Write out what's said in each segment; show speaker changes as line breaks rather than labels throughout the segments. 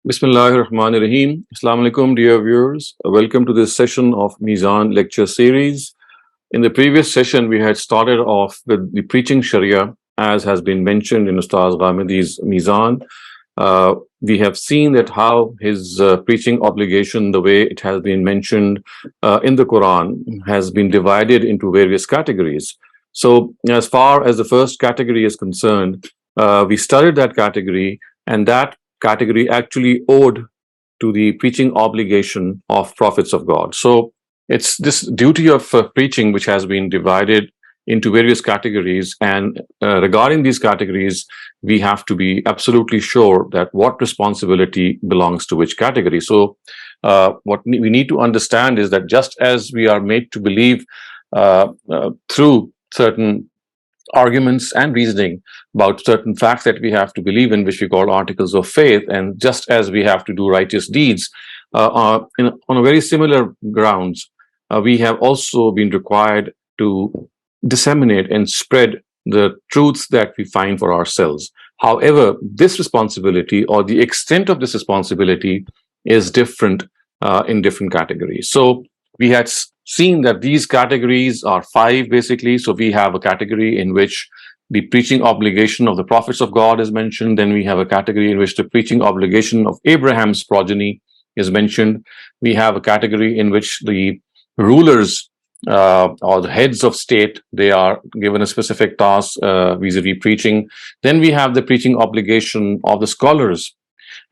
Bismillahir Rahmanir Rahim. Assalamu alaikum, dear viewers. Welcome to this session of Meezan lecture series. In the previous session, we had started off with the preaching Shariah, as has been mentioned in Ustaz Ghamidi's Meezan. We have seen that how his preaching obligation, the way it has been mentioned in the Quran, has been divided into various categories. So, as far as the first category is concerned, we studied that category, and that category actually owed to the preaching obligation of prophets of God. So it's this duty of preaching which has been divided into various categories, and regarding these categories, we have to be absolutely sure that what responsibility belongs to which category. So what we need to understand is that just as we are made to believe through certain arguments and reasoning about certain facts that we have to believe in, which we call articles of faith, and just as we have to do righteous deeds on a very similar grounds, we have also been required to disseminate and spread the truths that we find for ourselves. However, this responsibility or the extent of this responsibility is different in different categories. So we had seen that these categories are five basically. So we have a category in which the preaching obligation of the prophets of God is mentioned. Then we have a category in which the preaching obligation of Abraham's progeny is mentioned. We have a category in which the rulers or the heads of state, they are given a specific task vis-a-vis preaching. Then we have the preaching obligation of the scholars.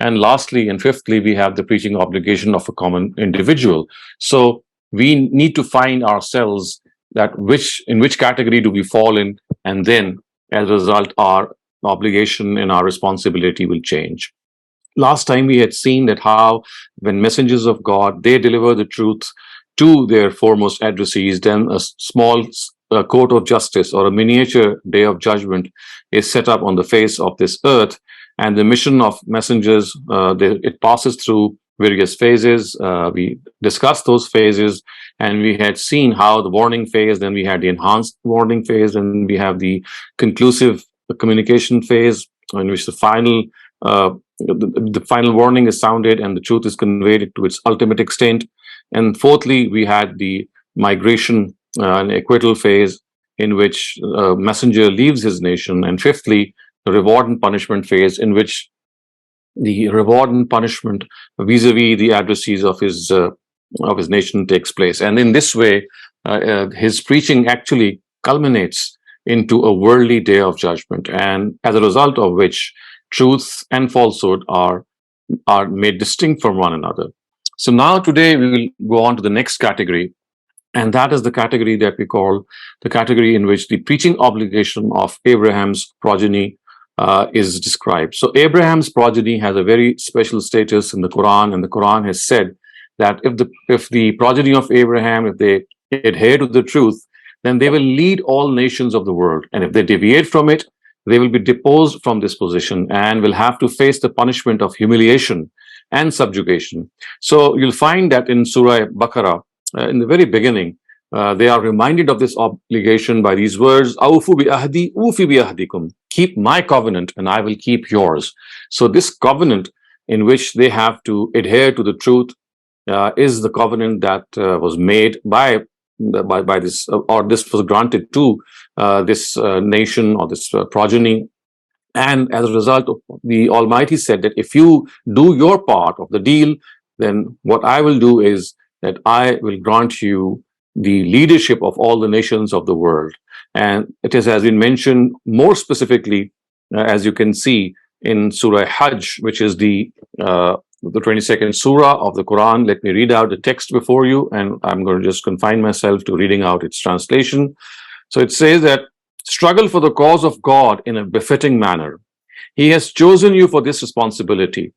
And lastly and fifthly, we have the preaching obligation of a common individual. So we need to find ourselves that in which category do we fall in, and then as a result, our obligation and our responsibility will change. Last time we had seen that how when messengers of God, they deliver the truth to their foremost addressees, then a small court of justice or a miniature day of judgment is set up on the face of this earth. And the mission of messengers, it passes through various phases. We discussed those phases, and we had seen how the warning phase, then we had the enhanced warning phase, and we have the conclusive communication phase, in which the final warning is sounded and the truth is conveyed to its ultimate extent. And fourthly, we had the migration and acquittal phase, in which a messenger leaves his nation. And fifthly, the reward and punishment phase, in which the reward and punishment vis-a-vis the addressees of his nation takes place. And in this way, his preaching actually culminates into a worldly day of judgment, and as a result of which truth and falsehood are made distinct from one another. So now today we will go on to the next category, and that is the category that we call the category in which the preaching obligation of Abraham's progeny is described. So Abraham's progeny has a very special status in the Quran, and the Quran has said that if the progeny of Abraham, if they adhere to the truth, then they will lead all nations of the world. And if they deviate from it, they will be deposed from this position and will have to face the punishment of humiliation and subjugation. So you'll find that in Surah Baqarah, in the very beginning, they are reminded of this obligation by these words, "Awfu bi ahdi, ufi bi ahdikum." Keep my covenant and I will keep yours. So this covenant in which they have to adhere to the truth is the covenant that was made by this, or this was granted to this nation or this progeny. And as a result, the Almighty said that if you do your part of the deal, then what I will do is that I will grant you the leadership of all the nations of the world. And it has been mentioned more specifically, as you can see in Surah Hajj, which is the 22nd surah of the Quran. Let me read out the text before you, and I'm going to just confine myself to reading out its translation. So it says that, struggle for the cause of God in a befitting manner. He has chosen you for this responsibility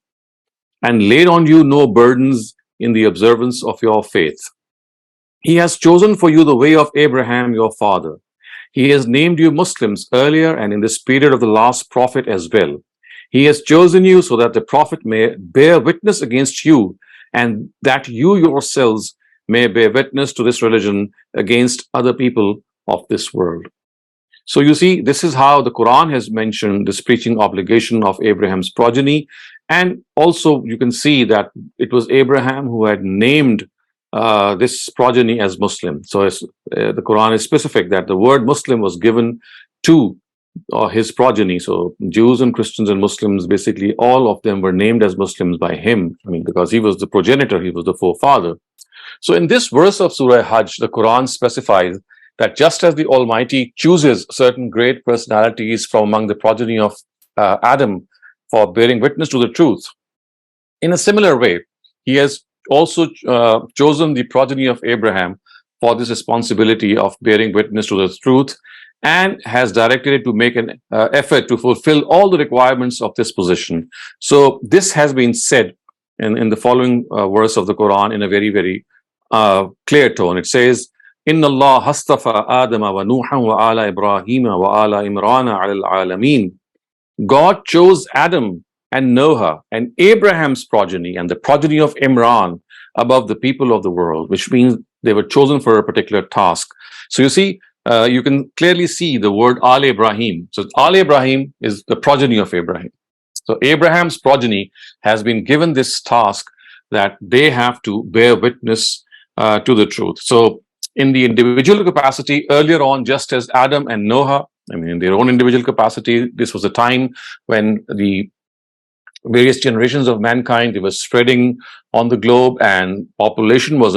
and laid on you no burdens in the observance of your faith. He has chosen for you the way of Abraham, your father. He has named you Muslims earlier and in this period of the last prophet as well. He has chosen you so that the prophet may bear witness against you, and that you yourselves may bear witness to this religion against other people of this world. So you see, this is how the Quran has mentioned this preaching obligation of Abraham's progeny. And also, you can see that it was Abraham who had named this progeny as Muslim. So the Quran is specific that the word Muslim was given to his progeny. So Jews and Christians and Muslims, basically all of them were named as Muslims by him. I mean, because he was the progenitor, he was the forefather. So in this verse of Surah Hajj, the Quran specifies that just as the Almighty chooses certain great personalities from among the progeny of Adam for bearing witness to the truth, in a similar way, he has also chosen the progeny of Abraham for this responsibility of bearing witness to the truth, and has directed it to make an effort to fulfill all the requirements of this position. So this has been said in the following verse of the Quran in a very, very clear tone. It says, Inna Allah hastafa Adama wa Nuhan wa ala Ibrahim wa ala Imrana al alamin. God chose Adam and Noah and Abraham's progeny and the progeny of Imran above the people of the world, which means they were chosen for a particular task. So you see, you can clearly see the word Al Ibrahim. So Al Ibrahim is the progeny of Abraham. So Abraham's progeny has been given this task that they have to bear witness to the truth. So in the individual capacity, earlier on, just as Adam and Noah, I mean, in their own individual capacity, this was a time when the various generations of mankind, they were spreading on the globe, and population was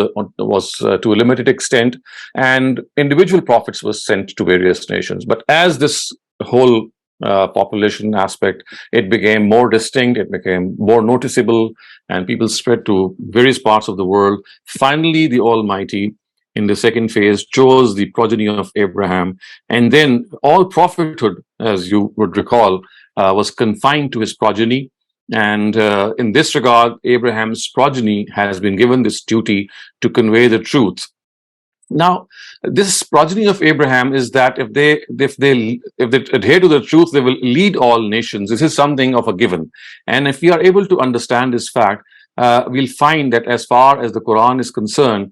to a limited extent, and individual prophets were sent to various nations. But as this whole population aspect, it became more distinct, it became more noticeable, and people spread to various parts of the world. Finally, the Almighty, in the second phase, chose the progeny of Abraham, and then all prophethood, as you would recall, was confined to his progeny. And in this regard, Abraham's progeny has been given this duty to convey the truth. Now, this progeny of Abraham is that if they adhere to the truth, they will lead all nations. This is something of a given. And if we are able to understand this fact, we'll find that as far as the Quran is concerned,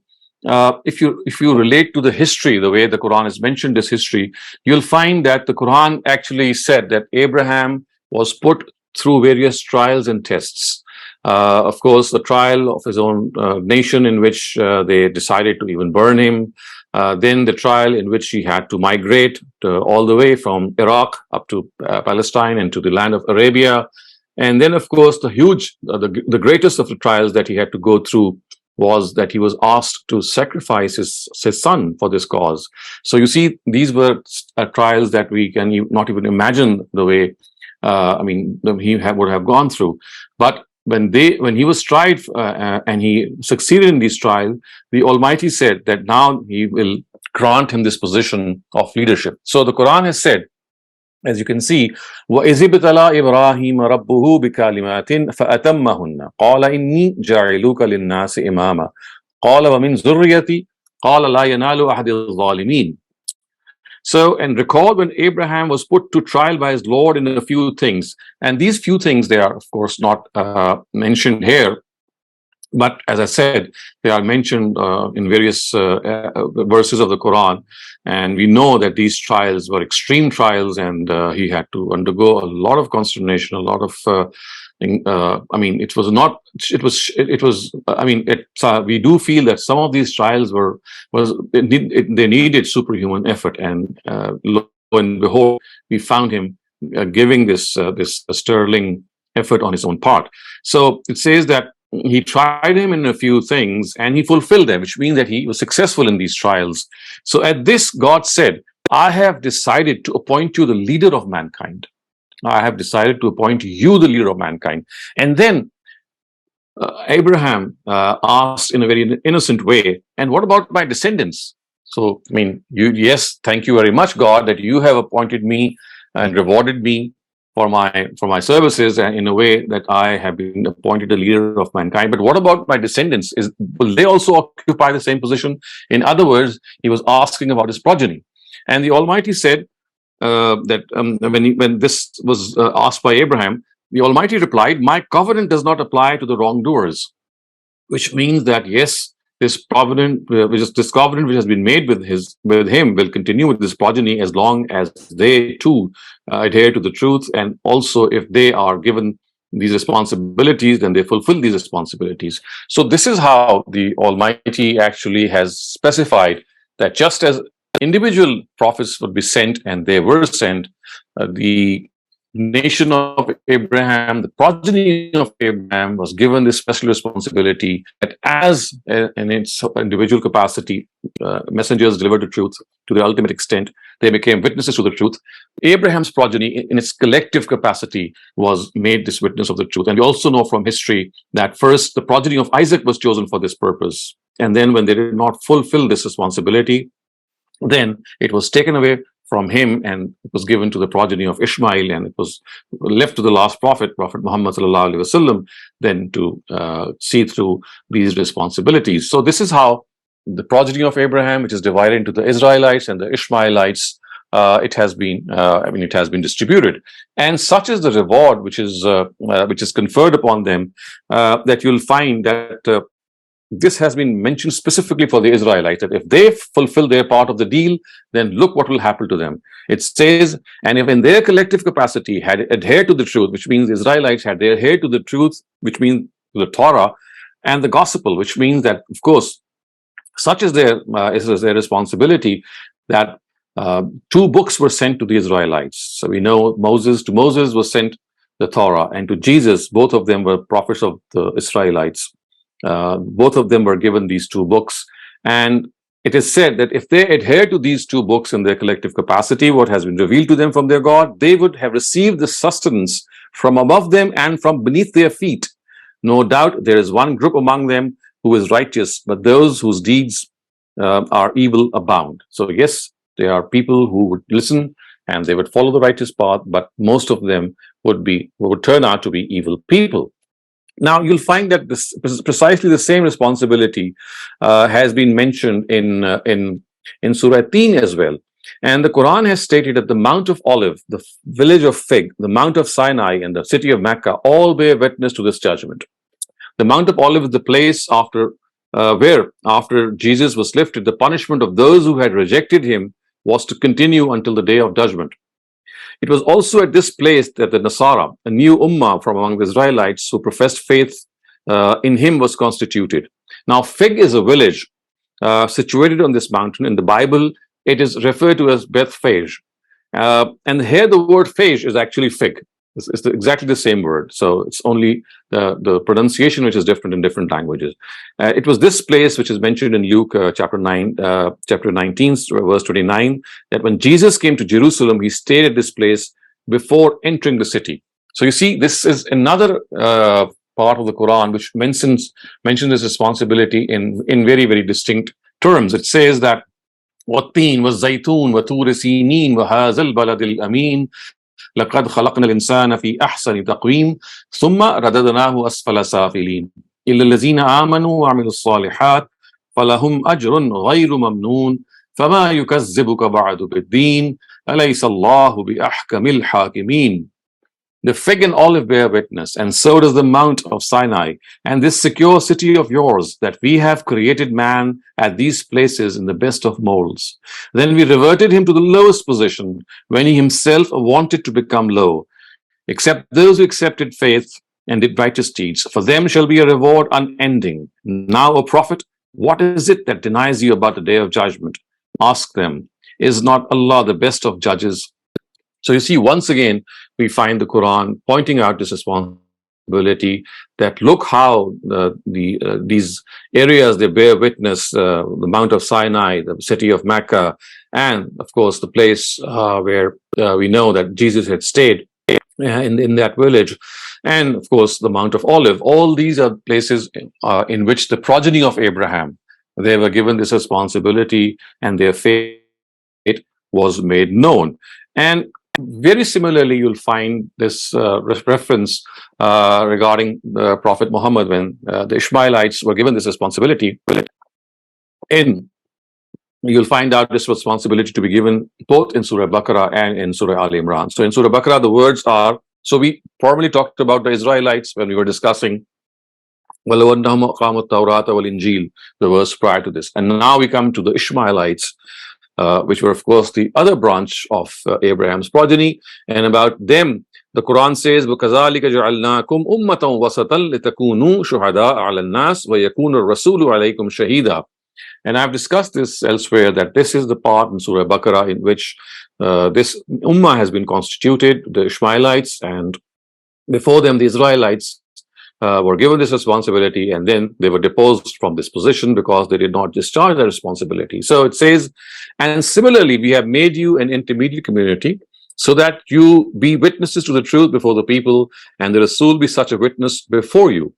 if you relate to the history, the way the Quran has mentioned this history, you'll find that the Quran actually said that Abraham was put through various trials and tests. Of course, the trial of his own nation, in which they decided to even burn him. Then the trial in which he had to migrate all the way from Iraq up to Palestine and to the land of Arabia. And then, of course, the greatest of the trials that he had to go through was that he was asked to sacrifice his son for this cause. So you see, these were trials that we can not even imagine the way he would have gone through. But when he was tried and he succeeded in these trials, the Almighty said that now he will grant him this position of leadership. So the Quran has said, as you can see, وَإِذِ ابْتَلَىٰ إِبْرَاهِيمَ رَبُّهُ بِكَلِمَاتٍ فَأَتَمَّهُنَّ قَالَ إِنِّي جَاعِلُكَ لِلنَّاسِ إِمَامًا قَالَ وَمِنْ ذُرِّيَّتِي قَالَ لَا يَنَالُ أَحَدِ الظَّالِمِينَ. So, and recall when Abraham was put to trial by his Lord in a few things, and these few things, they are of course not mentioned here, but as I said, they are mentioned in various verses of the Quran, and we know that these trials were extreme trials, and he had to undergo a lot of consternation, a lot of it was not. It was. We do feel that some of these trials they needed superhuman effort, and lo and behold, we found him giving this sterling effort on his own part. So it says that he tried him in a few things, and he fulfilled them, which means that he was successful in these trials. So at this, God said, "I have decided to appoint you the leader of mankind." I have decided to appoint you the leader of mankind. And then Abraham asked in a very innocent way, and what about my descendants? So, yes, thank you very much, God, that you have appointed me and rewarded me for my services, and in a way that I have been appointed a leader of mankind. But what about my descendants? Will they also occupy the same position? In other words, he was asking about his progeny. And the Almighty said, when this was asked by Abraham, the Almighty replied, "My covenant does not apply to the wrongdoers," which means that yes, this covenant which has been made with him will continue with this progeny as long as they too adhere to the truth, and also if they are given these responsibilities, then they fulfill these responsibilities. So this is how the Almighty actually has specified that just as individual prophets would be sent, and they were sent, the nation of Abraham, the progeny of Abraham, was given this special responsibility that as in its individual capacity, messengers delivered the truth to the ultimate extent. They became witnesses to the truth. Abraham's progeny, in its collective capacity, was made this witness of the truth. And we also know from history that first the progeny of Isaac was chosen for this purpose. And then when they did not fulfill this responsibility, then it was taken away from him and it was given to the progeny of Ishmael, and it was left to the last prophet, Prophet Muhammad sallallahu alaihi wasallam, then to see through these responsibilities. So this is how the progeny of Abraham, which is divided into the Israelites and the Ishmaelites, it has been distributed, and such is the reward which is conferred upon them, that you'll find that this has been mentioned specifically for the Israelites, that if they fulfill their part of the deal, then look what will happen to them. It says, and if in their collective capacity had adhered to the truth, which means the Israelites had adhered to the truth, which means the Torah and the gospel, which means that, of course, such is their responsibility, that 2 books were sent to the Israelites. So we know to Moses was sent the Torah, and to Jesus, both of them were prophets of the Israelites. Both of them were given these 2 books, and it is said that if they adhere to these 2 books in their collective capacity, what has been revealed to them from their God, they would have received the sustenance from above them and from beneath their feet. No doubt there is one group among them who is righteous, but those whose deeds are evil abound. So yes, there are people who would listen and they would follow the righteous path, but most of them would turn out to be evil people. Now, you'll find that this precisely the same responsibility has been mentioned in Surah Teen as well. And the Quran has stated that the Mount of Olive, the village of Fig, the Mount of Sinai, and the city of Mecca all bear witness to this judgment. The Mount of Olive is the place where, after Jesus was lifted, the punishment of those who had rejected him was to continue until the day of judgment. It was also at this place that the Nasara, a new ummah from among the Israelites who professed faith in him, was constituted. Now, Fig is a village situated on this mountain. In the Bible, it is referred to as Beth Phage. And here the word phage is actually fig. It's exactly the same word. So it's only the pronunciation which is different in different languages. It was this place which is mentioned in Luke chapter 19, verse 29, that when Jesus came to Jerusalem, he stayed at this place before entering the city. So you see, this is another part of the Quran which mentions this responsibility in very, very distinct terms. It says that وَالتِّينِ وَالزَّيْتُونِ وَطُورِ سِينِينَ وَهَذَا الْبَلَدِ الْأَمِينَ لقد خلقنا الإنسان في أحسن تقويم ثم رددناه أسفل سافلين إلا الذين آمنوا وعملوا الصالحات فلهم أجر غير ممنون فما يكذبك بعد بالدين أليس الله بأحكم الحاكمين. The fig and olive bear witness, and so does the Mount of Sinai, and this secure city of yours, that we have created man at these places in the best of molds. Then we reverted him to the lowest position when he himself wanted to become low, except those who accepted faith and did righteous deeds. For them shall be a reward unending. Now, O Prophet, what is it that denies you about the day of judgment? Ask them, is not Allah the best of judges? So you see, once again, we find the Quran pointing out this responsibility, that look how these areas, they bear witness, the Mount of Sinai, the city of Mecca, and of course the place where we know that Jesus had stayed in that village, and of course the Mount of Olive. All these are places in which the progeny of Abraham, they were given this responsibility and their fate was made known. And very similarly, you'll find this reference regarding the Prophet Muhammad when the Ishmaelites were given this responsibility. You'll find out this responsibility to be given both in Surah Baqarah and in Surah Al Imran. So in Surah Baqarah, the words are, so we probably talked about the Israelites when we were discussing the verse prior to this. And now we come to the Ishmaelites, which were, of course, the other branch of Abraham's progeny. And about them, The Quran says, وَكَذَلِكَ جَعَلْنَاكُمْ أُمَّةً وَسَطًا لِتَكُونُوا شُهَدَاءَ عَلَى النَّاسِ وَيَكُونَ الرَّسُولُ عَلَيْكُمْ شَهِيدًا. And I've discussed this elsewhere, that this is the part in Surah Baqarah in which this Ummah has been constituted, the Ishmaelites, and before them the Israelites were given this responsibility, and then they were deposed from this position because they did not discharge their responsibility. So it says, and similarly, we have made you an intermediate community so that you be witnesses to the truth before the people, and the Rasul be such a witness before you.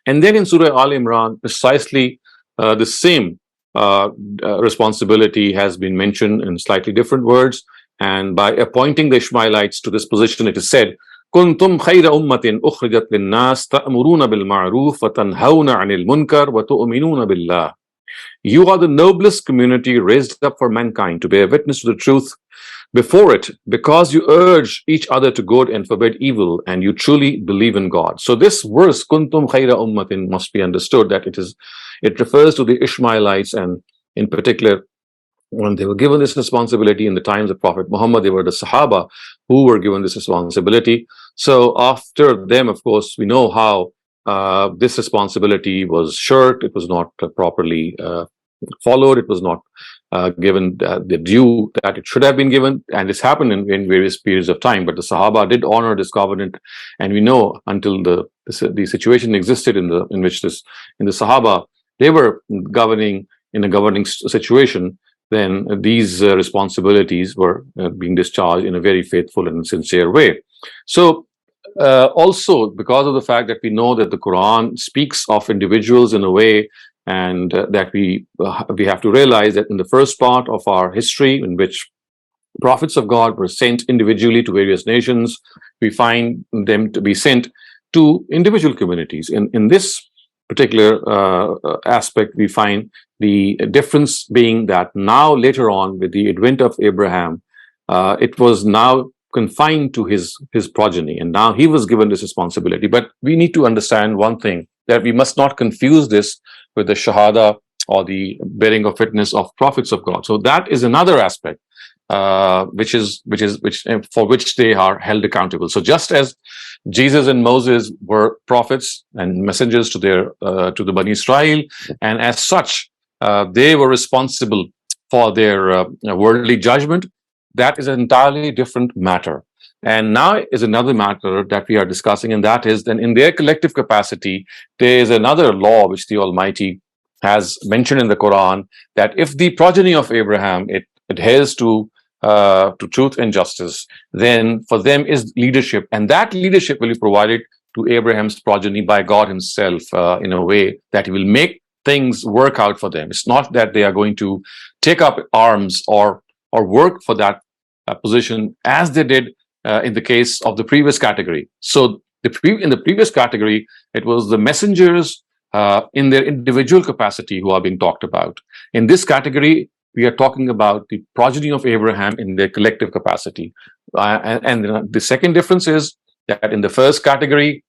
And then in Surah Al Imran, precisely the same responsibility has been mentioned in slightly different words. And by appointing the Ishmaelites to this position, it is said, كنتم خير أمة أخرجت للناس تأمرون بالمعروف وتنهون عن المنكر وتؤمنون بالله. You are the noblest community raised up for mankind to bear witness to the truth before it, because you urge each other to good and forbid evil, and you truly believe in God. So this verse, kuntum khayra ummatin, must be understood that it refers to the Ishmaelites, and in particular, when they were given this responsibility in the times of Prophet Muhammad, they were the Sahaba who were given this responsibility. So after them, of course, we know how this responsibility was shirked. It was not properly followed. It was not given the due that it should have been given, and this happened in various periods of time. But the Sahaba did honor this covenant, and we know until the situation existed in the Sahaba, they were governing in a governing situation. Then these responsibilities were being discharged in a very faithful and sincere way. So also because of the fact that we know that the Quran speaks of individuals in a way, and that we have to realize that in the first part of our history, in which prophets of God were sent individually to various nations, we find them to be sent to individual communities. In this particular aspect, we find the difference being that now later on, with the advent of Abraham, it was now confined to his progeny, and now he was given this responsibility. But we need to understand one thing, that we must not confuse this with the shahada or the bearing of witness of prophets of God. So that is another aspect which for which they are held accountable. So just as Jesus and Moses were prophets and messengers to the Bani Israel, and as such they were responsible for their worldly judgment, that is an entirely different matter. And now is another matter that we are discussing, and that is then in their collective capacity, there is another law which the Almighty has mentioned in the Quran, that if the progeny of Abraham it adheres to truth and justice, then for them is leadership, and that leadership will be provided to Abraham's progeny by God Himself in a way that He will make things work out for them. It's not that they are going to take up arms or work for that position as they did in the case of the previous category. So in the previous category, it was the messengers in their individual capacity who are being talked about. In this category, we are talking about the progeny of Abraham in their collective capacity. And the second difference is that in the first category,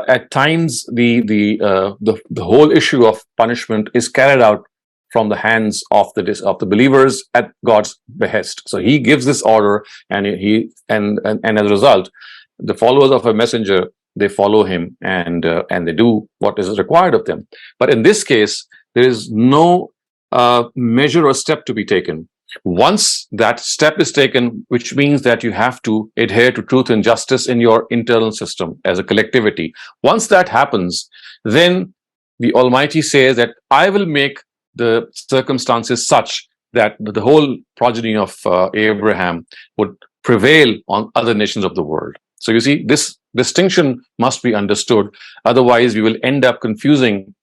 at times the whole issue of punishment is carried out from the hands of the believers at God's behest. So He gives this order, and as a result, the followers of a messenger, they follow him, and they do what is required of them. But in this case, there is no measure or step to be taken. Once that step is taken, which means that you have to adhere to truth and justice in your internal system as a collectivity. Once that happens, then the Almighty says that I will make the circumstances such that the whole progeny of Abraham would prevail on other nations of the world. So you see, this distinction must be understood. Otherwise, we will end up confusing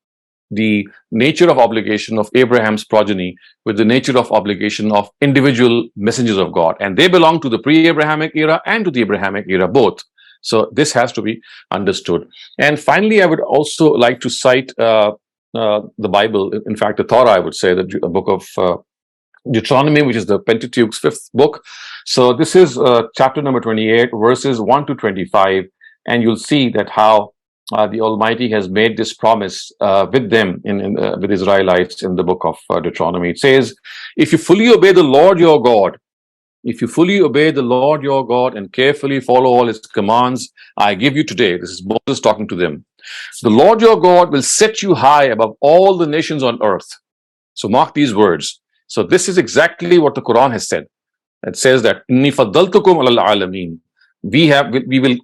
the nature of obligation of Abraham's progeny with the nature of obligation of individual messengers of God. And they belong to the pre-Abrahamic era and to the Abrahamic era both. So this has to be understood. And finally, I would also like to cite the Bible, in fact, the Torah, I would say, the book of Deuteronomy, which is the Pentateuch's fifth book. So this is chapter number 28, verses 1 to 25. And you'll see that how the Almighty has made this promise with them, with Israelites in the book of Deuteronomy. It says, if you fully obey the Lord your God if you fully obey the Lord your God and carefully follow all his commands I give you today. This is Moses talking to them. The Lord your God will set you high above all the nations on earth. So mark these words. So this is exactly what the Quran has said. It says that Inni faddaltukum alal alameen. We will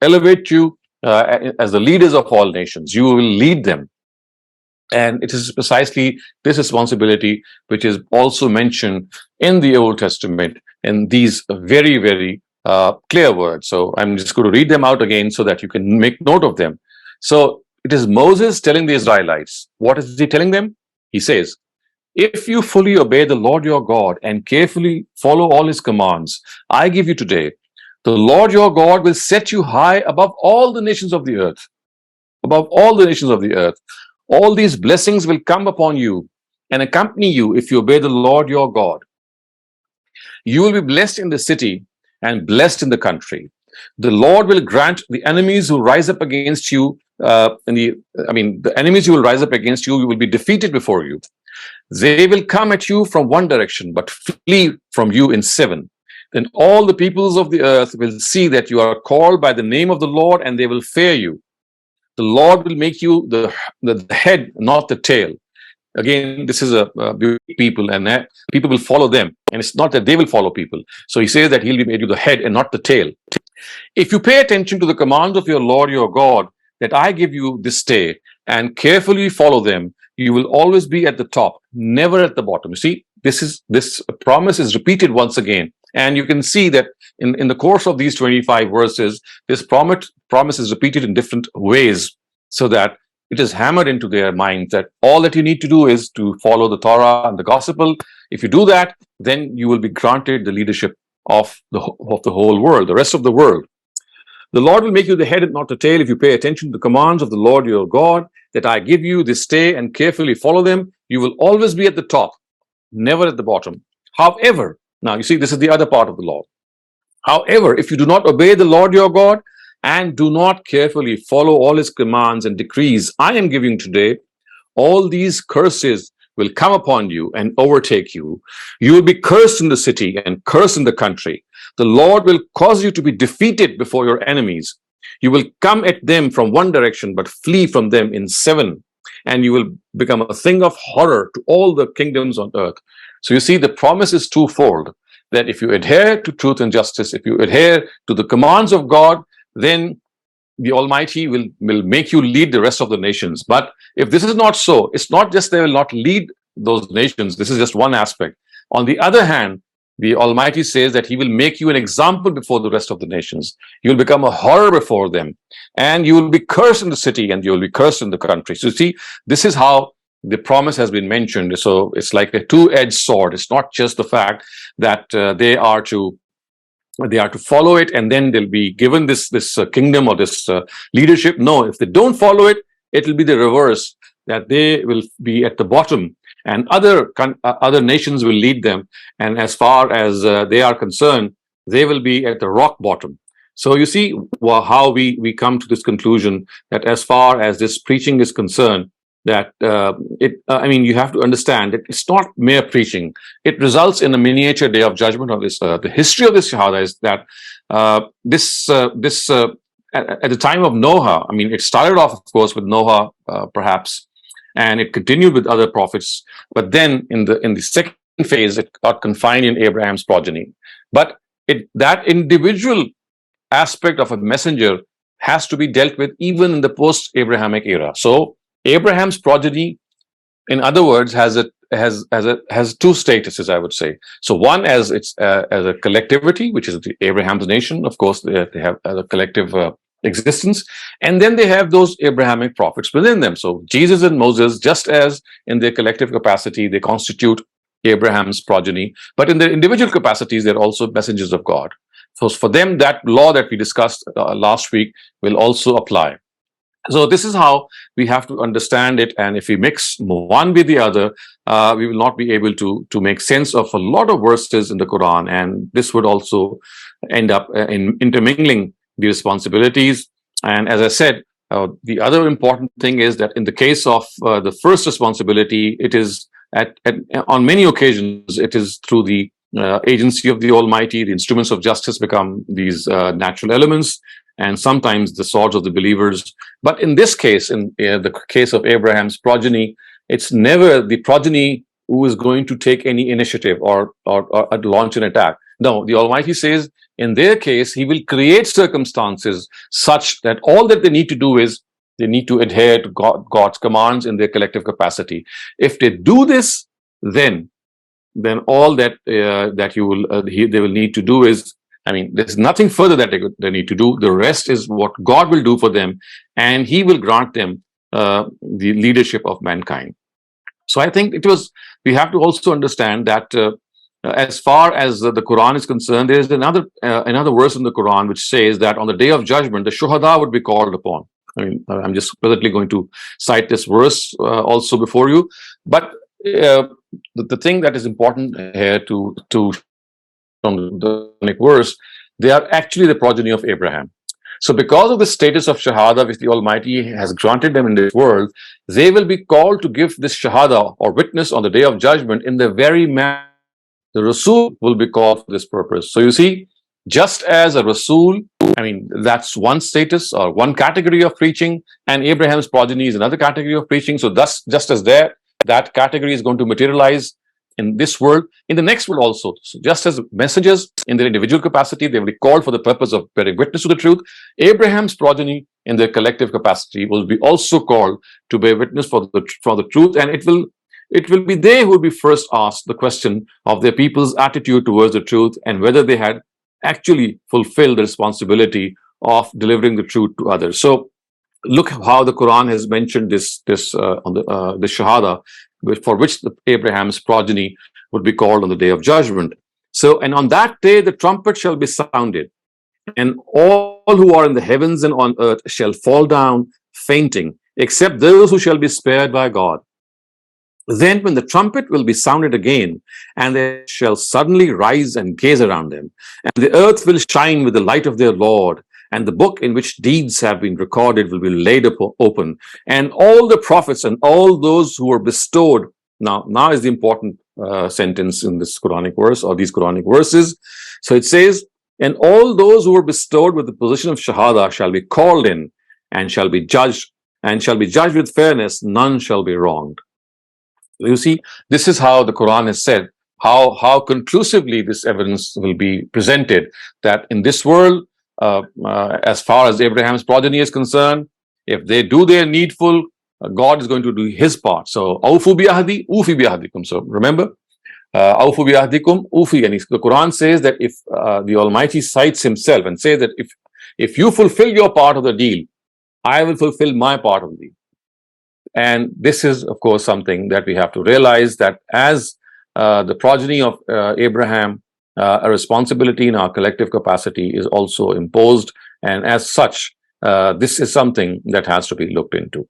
elevate you as the leaders of all nations. You will lead them. And it is precisely this responsibility which is also mentioned in the Old Testament in these very, very clear words. So I'm just going to read them out again so that you can make note of them. So it is Moses telling the Israelites. What is he telling them? He says, if you fully obey the Lord your God and carefully follow all his commands I give you today, the Lord your God will set you high above all the nations of the earth. Above all the nations of the earth. All these blessings will come upon you and accompany you if you obey the Lord your God. You will be blessed in the city and blessed in the country. The Lord will grant the enemies who rise up against you, the enemies who will rise up against you will be defeated before you. They will come at you from one direction, but flee from you in seven. Then all the peoples of the earth will see that you are called by the name of the Lord, and they will fear you. The Lord will make you the head, not the tail. Again, this is a people, and people will follow them. And it's not that they will follow people. So he says that he'll be made you the head and not the tail. If you pay attention to the commands of your Lord your God that I give you this day and carefully follow them, you will always be at the top, never at the bottom. You see, this promise is repeated once again. And you can see that in the course of these 25 verses, this promise is repeated in different ways so that it is hammered into their mind that all that you need to do is to follow the Torah and the gospel. If you do that, then you will be granted the leadership of the whole world, the rest of the world. The Lord will make you the head and not the tail if you pay attention to the commands of the Lord your God that I give you this day and carefully follow them. You will always be at the top, never at the bottom. However, now you see, this is the other part of the law. However, if you do not obey the Lord your God and do not carefully follow all his commands and decrees I am giving today, all these curses will come upon you and overtake you. You will be cursed in the city and cursed in the country. The Lord will cause you to be defeated before your enemies. You will come at them from one direction, but flee from them in seven. And you will become a thing of horror to all the kingdoms on earth. So you see, the promise is twofold, that if you adhere to truth and justice, if you adhere to the commands of God, then the Almighty will make you lead the rest of the nations. But if this is not so, it's not just they will not lead those nations. This is just one aspect. On the other hand, the Almighty says that he will make you an example before the rest of the nations. You will become a horror before them, and you will be cursed in the city and you will be cursed in the country. So you see, this is how the promise has been mentioned. So it's like a two-edged sword. It's not just the fact that they are to follow it and then they'll be given this kingdom or this leadership. No, if they don't follow it, it will be the reverse, that they will be at the bottom and other nations will lead them. And as far as they are concerned, they will be at the rock bottom. So you see how we come to this conclusion that as far as this preaching is concerned, that you have to understand that it's not mere preaching. It results in a miniature day of judgment on this earth. The history of this Shahada is that at the time of Noah, it started off, of course, with Noah, perhaps, and it continued with other prophets. But then in the second phase, it got confined in Abraham's progeny. But that individual aspect of a messenger has to be dealt with even in the post-Abrahamic era. So Abraham's progeny, in other words, has two statuses, I would say. So one as a collectivity, which is Abraham's nation. Of course, they have a collective existence, and then they have those Abrahamic prophets within them. So Jesus and Moses, just as in their collective capacity, they constitute Abraham's progeny, but in their individual capacities, they're also messengers of God. So for them, that law that we discussed last week will also apply. So this is how we have to understand it. And if we mix one with the other, we will not be able to make sense of a lot of verses in the Quran. And this would also end up in intermingling the responsibilities. And as I said, the other important thing is that in the case of the first responsibility, it is on many occasions, it is through the agency of the Almighty. The instruments of justice become these natural elements, and sometimes the swords of the believers. But in this case, in the case of Abraham's progeny, it's never the progeny who is going to take any initiative or launch an attack. No, the Almighty says in their case, He will create circumstances such that all that they need to do is they need to adhere to God's commands in their collective capacity. If they do this, then all that they will need to do is, I mean, there's nothing further that they need to do. The rest is what God will do for them, and He will grant them the leadership of mankind. So I think we have to also understand that as far as the Quran is concerned, there is another verse in the Quran which says that on the day of judgment, the shuhada would be called upon. I mean, I'm just presently going to cite this verse also before you, but the thing that is important here to from the verse, they are actually the progeny of Abraham. So because of the status of Shahada which the Almighty has granted them in this world, they will be called to give this Shahada or witness on the day of judgment in the very manner the Rasul will be called for this purpose. So you see, just as a Rasul, I mean, that's one status or one category of preaching, and Abraham's progeny is another category of preaching. So thus, just as that category is going to materialize in this world, in the next world also. So just as messengers in their individual capacity, they will be called for the purpose of bearing witness to the truth, Abraham's progeny in their collective capacity will be also called to bear witness for the truth, and it will be they who will be first asked the question of their people's attitude towards the truth and whether they had actually fulfilled the responsibility of delivering the truth to others. So look how the Quran has mentioned this Shahada, for which Abraham's progeny would be called on the day of judgment. So, and on that day the trumpet shall be sounded, and all who are in the heavens and on earth shall fall down fainting, except those who shall be spared by God. Then when the trumpet will be sounded again, and they shall suddenly rise and gaze around them, and the earth will shine with the light of their Lord, and the book in which deeds have been recorded will be laid open, and all the prophets and all those who were bestowed. Now is the important sentence in this Quranic verse, or these Quranic verses. So it says, and all those who were bestowed with the position of Shahada shall be called in, and shall be judged with fairness, none shall be wronged. You see, this is how the Quran has said, how conclusively this evidence will be presented, that in this world, as far as Abraham's progeny is concerned, if they do their needful, God is going to do His part. So, awfu bi ahdi, ufi bi ahdikum. So remember, awfu bi ahdikum, ufi. And the Quran says that if the Almighty cites Himself and says that if you fulfill your part of the deal, I will fulfill my part of the deal. And this is, of course, something that we have to realize, that as the progeny of Abraham, a responsibility in our collective capacity is also imposed, and as such, this is something that has to be looked into.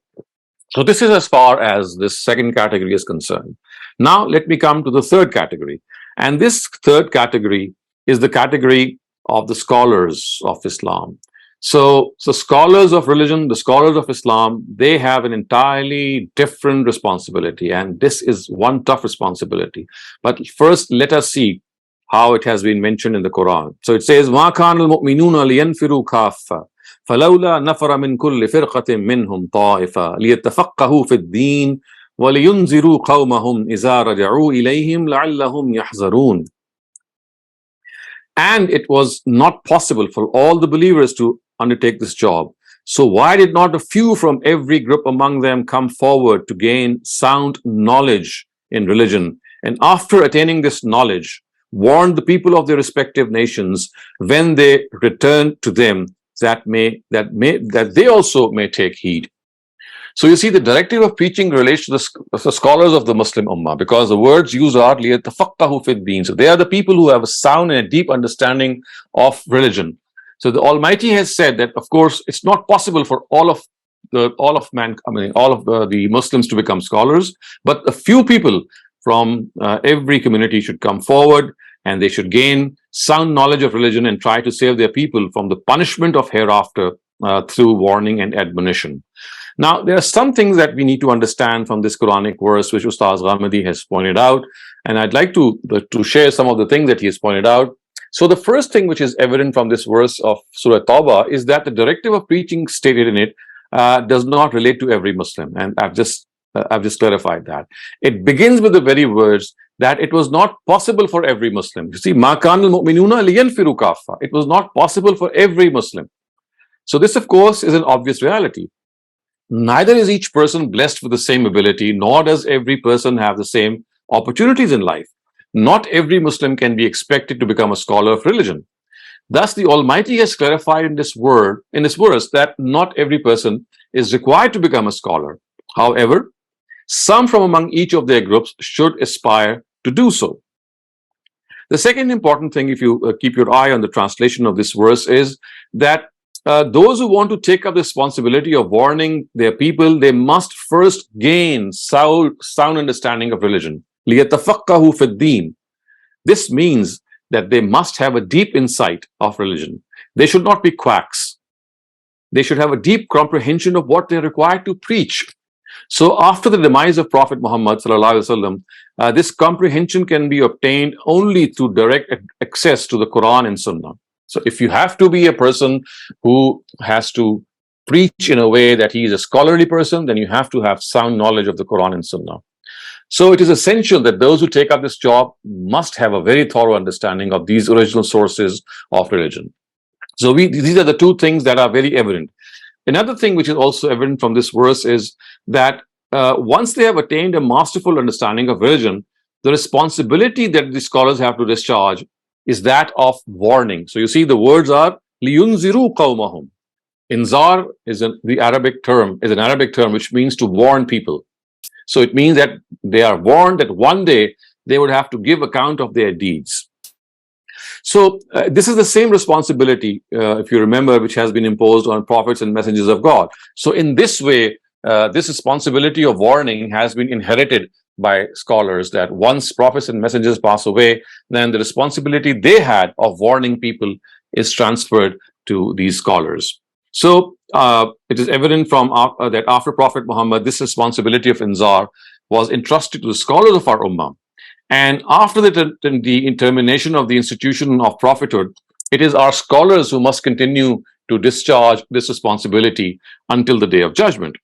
So this is as far as this second category is concerned. Now let me come to the third category, and this third category is the category of the scholars of Islam. So scholars of religion, the scholars of Islam, they have an entirely different responsibility, and this is one tough responsibility. But first, let us see how it has been mentioned in the Quran. So it says, مَا كَانَ الْمُؤْمِنُونَ لِيَنْفِرُوا كَافَّةً فَلَوْلَا نَفَرَ مِنْ كُلِّ فِرْقَةٍ مِّنْهُمْ طَائِفَةٌ لِيَتَّفَقَّهُوا فِي الدِّينِ وَلِيُنْذِرُوا قَوْمَهُمْ إِذَا رَجَعُوا إِلَيْهِمْ لَعَلَّهُمْ يَحْذَرُونَ. And it was not possible for all the believers to undertake this job. So why did not a few from every group among them come forward to gain sound knowledge in religion, and after attaining this knowledge, warn the people of their respective nations when they return to them, that they also may take heed. So you see, the directive of preaching relates to the scholars of the Muslim Ummah, because the words used are لِيَتَفَقَّهُوا فِي الدِّينِ. So they are the people who have a sound and a deep understanding of religion. So the Almighty has said that, of course, it's not possible for all of the Muslims to become scholars, but a few people from every community should come forward, and they should gain sound knowledge of religion and try to save their people from the punishment of hereafter through warning and admonition. Now, there are some things that we need to understand from this Quranic verse, which Ustaz Ghamidi has pointed out, and I'd like to share some of the things that he has pointed out. So the first thing which is evident from this verse of Surah Tawbah is that the directive of preaching stated in it does not relate to every Muslim, and I've just clarified that. It begins with the very words that it was not possible for every Muslim. You see, مَا كَانَ الْمُؤْمِنُونَ لِيَنْفِرُوا كَافَّةً. It was not possible for every Muslim. So this, of course, is an obvious reality. Neither is each person blessed with the same ability, nor does every person have the same opportunities in life. Not every Muslim can be expected to become a scholar of religion. Thus, the Almighty has clarified in this verse that not every person is required to become a scholar. However, some from among each of their groups should aspire to do so. The second important thing, if you keep your eye on the translation of this verse, is that those who want to take up the responsibility of warning their people, they must first gain sound understanding of religion. لِيَتَفَقَّهُ فِي الدِّينِ. This means that they must have a deep insight of religion. They should not be quacks. They should have a deep comprehension of what they're required to preach. So after the demise of Prophet Muhammad sallallahu alaihi wasallam, this comprehension can be obtained only through direct access to the Quran and Sunnah. So if you have to be a person who has to preach in a way that he is a scholarly person, then you have to have sound knowledge of the Quran and Sunnah. So it is essential that those who take up this job must have a very thorough understanding of these original sources of religion. So these are the two things that are very evident. Another thing which is also evident from this verse is that once they have attained a masterful understanding of religion, the responsibility that the scholars have to discharge is that of warning. So you see, the words are لِيُنْزِرُوا قَوْمَهُمْ. Inzar is an Arabic term which means to warn people. So it means that they are warned that one day they would have to give account of their deeds. So this is the same responsibility, if you remember, which has been imposed on prophets and messengers of God. So in this way, this responsibility of warning has been inherited by scholars, that once prophets and messengers pass away, then the responsibility they had of warning people is transferred to these scholars. So it is evident from that after Prophet Muhammad, this responsibility of Inzar was entrusted to the scholars of our Ummah. And after the termination of the institution of prophethood, it is our scholars who must continue to discharge this responsibility until the day of judgment.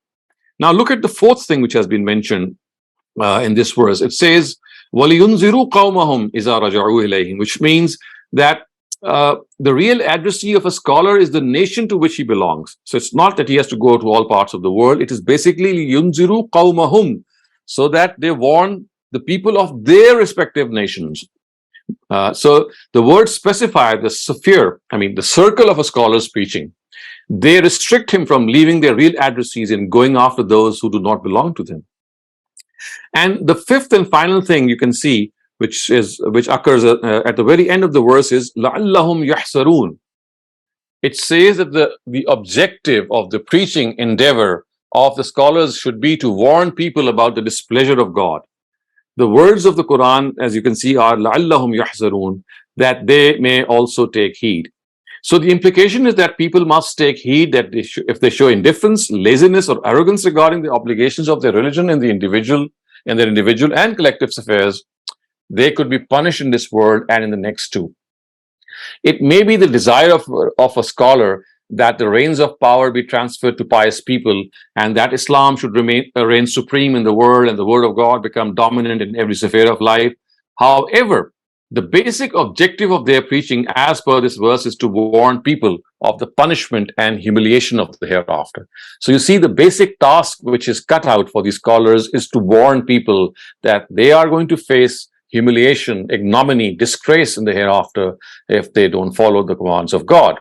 Now look at the fourth thing which has been mentioned in this verse. It says, وَلِيُنْزِرُوا قَوْمَهُمْ إِذَا رَجَعُوا إِلَيْهِمْ, which means that the real addressee of a scholar is the nation to which he belongs. So it's not that he has to go to all parts of the world. It is basically لِيُنْزِرُوا قَوْمَهُمْ, so that they warn the people of their respective nations. So the words specify the sphere, the circle of a scholar's preaching. They restrict him from leaving their real addressees and going after those who do not belong to them. And the fifth and final thing you can see, which occurs at the very end of the verse, is لَعَلَّهُمْ يَحْسَرُونَ. It says that the objective of the preaching endeavor of the scholars should be to warn people about the displeasure of God. The words of the Quran, as you can see, are لَعَلَّهُمْ يَحْسَرُونَ, that they may also take heed. So the implication is that people must take heed that if they show indifference, laziness, or arrogance regarding the obligations of their religion and their individual and collective affairs, they could be punished in this world and in the next too. It may be the desire of a scholar that the reins of power be transferred to pious people, and that Islam should reign supreme in the world and the word of God become dominant in every sphere of life. However, the basic objective of their preaching, as per this verse, is to warn people of the punishment and humiliation of the hereafter. So you see, the basic task which is cut out for these scholars is to warn people that they are going to face humiliation, ignominy, disgrace in the hereafter if they don't follow the commands of God.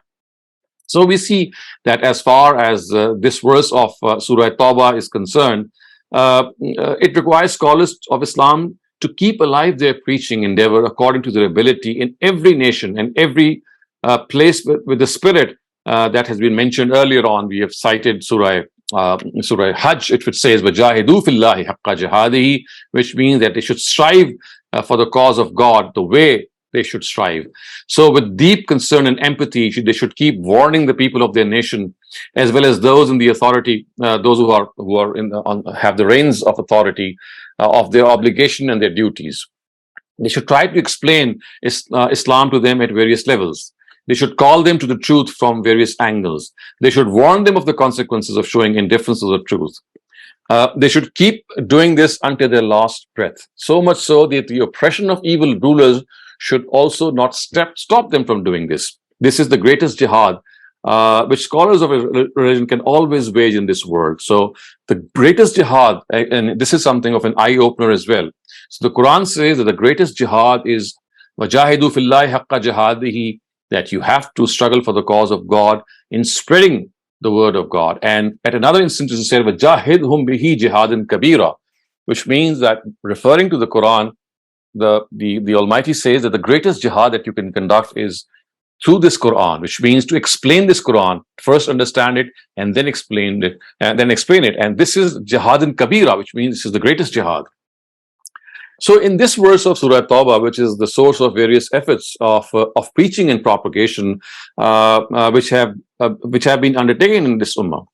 So we see that as far as this verse of Surah Tawbah is concerned, it requires scholars of Islam to keep alive their preaching endeavor according to their ability in every nation and every place with the spirit that has been mentioned earlier on. We have cited Surah Hajj, which says, وَجَاهِدُوا فِي اللَّهِ حَقَّ جِهَادِهِ, which means that they should strive for the cause of God the way they should strive. So with deep concern and empathy, they should keep warning the people of their nation as well as those in the authority, those who are have the reins of authority of their obligation and their duties. They should try to explain Islam to them at various levels. They should call them to the truth from various angles. They should warn them of the consequences of showing indifference to the truth. They should keep doing this until their last breath. So much so that the oppression of evil rulers should also not stop them from doing this. This is the greatest jihad which scholars of religion can always wage in this world. So the greatest jihad, and this is something of an eye-opener as well. So the Quran says that the greatest jihad is وَجَاهِدُوا فِي اللَّهِ حَقَّ جِهَادِهِ, that you have to struggle for the cause of God in spreading the word of God. And at another instance, it said وَجَاهِدْهُمْ بِهِ جِهَادٍ كَبِيرًا, which means that, referring to the Quran, the Almighty says that the greatest jihad that you can conduct is through this Quran, which means to explain this Quran, first understand it and then explain it, and then explain it. And this is jihadin kabira, which means this is the greatest jihad. So in this verse of Surah Tawbah, which is the source of various efforts of preaching and propagation, which have been undertaken in this ummah,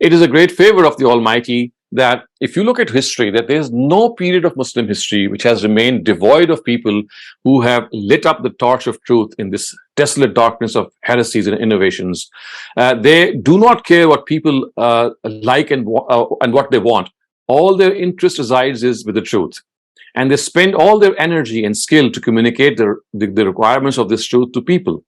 it is a great favor of the Almighty that if you look at history, that there is no period of Muslim history which has remained devoid of people who have lit up the torch of truth in this desolate darkness of heresies and innovations. They do not care what people like and what they want. All their interest resides is with the truth. And they spend all their energy and skill to communicate the requirements of this truth to people.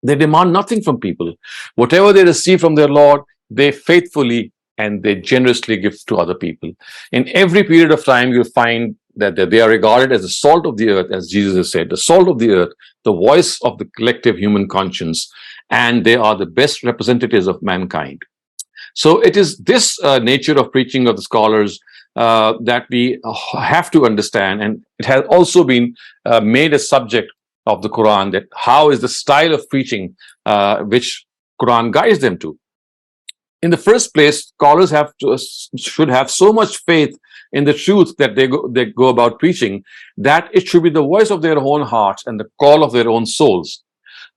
They demand nothing from people. Whatever they receive from their Lord, they faithfully and they generously give to other people. In every period of time, you'll find that they are regarded as the salt of the earth, as Jesus has said, the salt of the earth, the voice of the collective human conscience, and they are the best representatives of mankind. So it is this nature of preaching of the scholars that we have to understand, and it has also been made a subject of the Quran, that how is the style of preaching which Quran guides them to. In the first place, scholars should have so much faith in the truth that they go about preaching, that it should be the voice of their own hearts and the call of their own souls.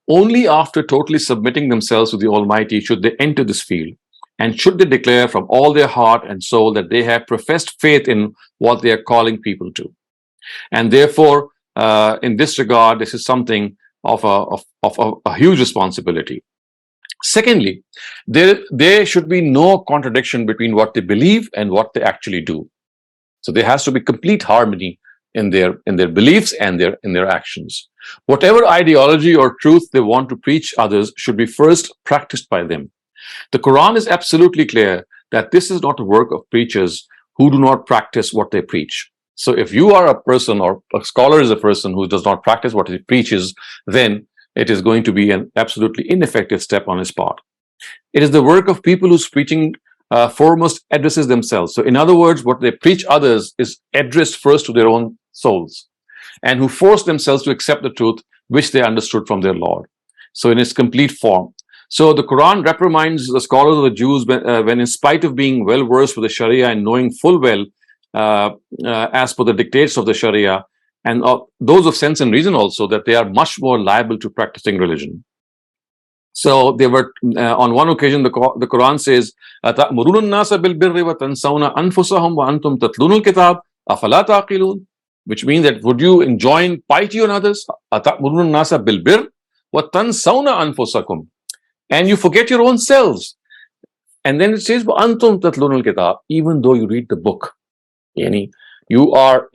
Only after totally submitting themselves to the Almighty should they enter this field, and should they declare from all their heart and soul that they have professed faith in what they are calling people to. And therefore, in this regard, this is something of a huge responsibility. Secondly, there should be no contradiction between what they believe and what they actually do. So there has to be complete harmony in their beliefs and in their actions. Whatever ideology or truth they want to preach others should be first practiced by them. The Quran is absolutely clear that this is not a work of preachers who do not practice what they preach. So if you are a person, or a scholar is a person who does not practice what he preaches, then it is going to be an absolutely ineffective step on his part. It is the work of people whose preaching foremost addresses themselves. So in other words, what they preach others is addressed first to their own souls, and who force themselves to accept the truth which they understood from their Lord. So in its complete form. So the Quran reprimands the scholars of the Jews when in spite of being well versed with the Shariah and knowing full well as per the dictates of the Shariah, and those of sense and reason also, that they are much more liable to practicing religion. So they were, on one occasion, the Quran says, أَتَأْمُرُونَ النَّاسَ بِالْبِرِّ وَتَنْسَوْنَ أَنفُسَهُمْ وَأَنْتُمْ تَتْلُونَ الْكِتَابَ أَفَلَا تَعْقِلُونَ, which means that would you enjoin piety on others? أَتَأْمُرُونَ النَّاسَ بِالْبِرِّ وَتَنْسَوْنَ أَنفُسَكُمْ, and you forget your own selves. And then it says, وَأَنْتُمْ تَتْلُونَ الْكِتَابَ, even though you read the book. Yani, you are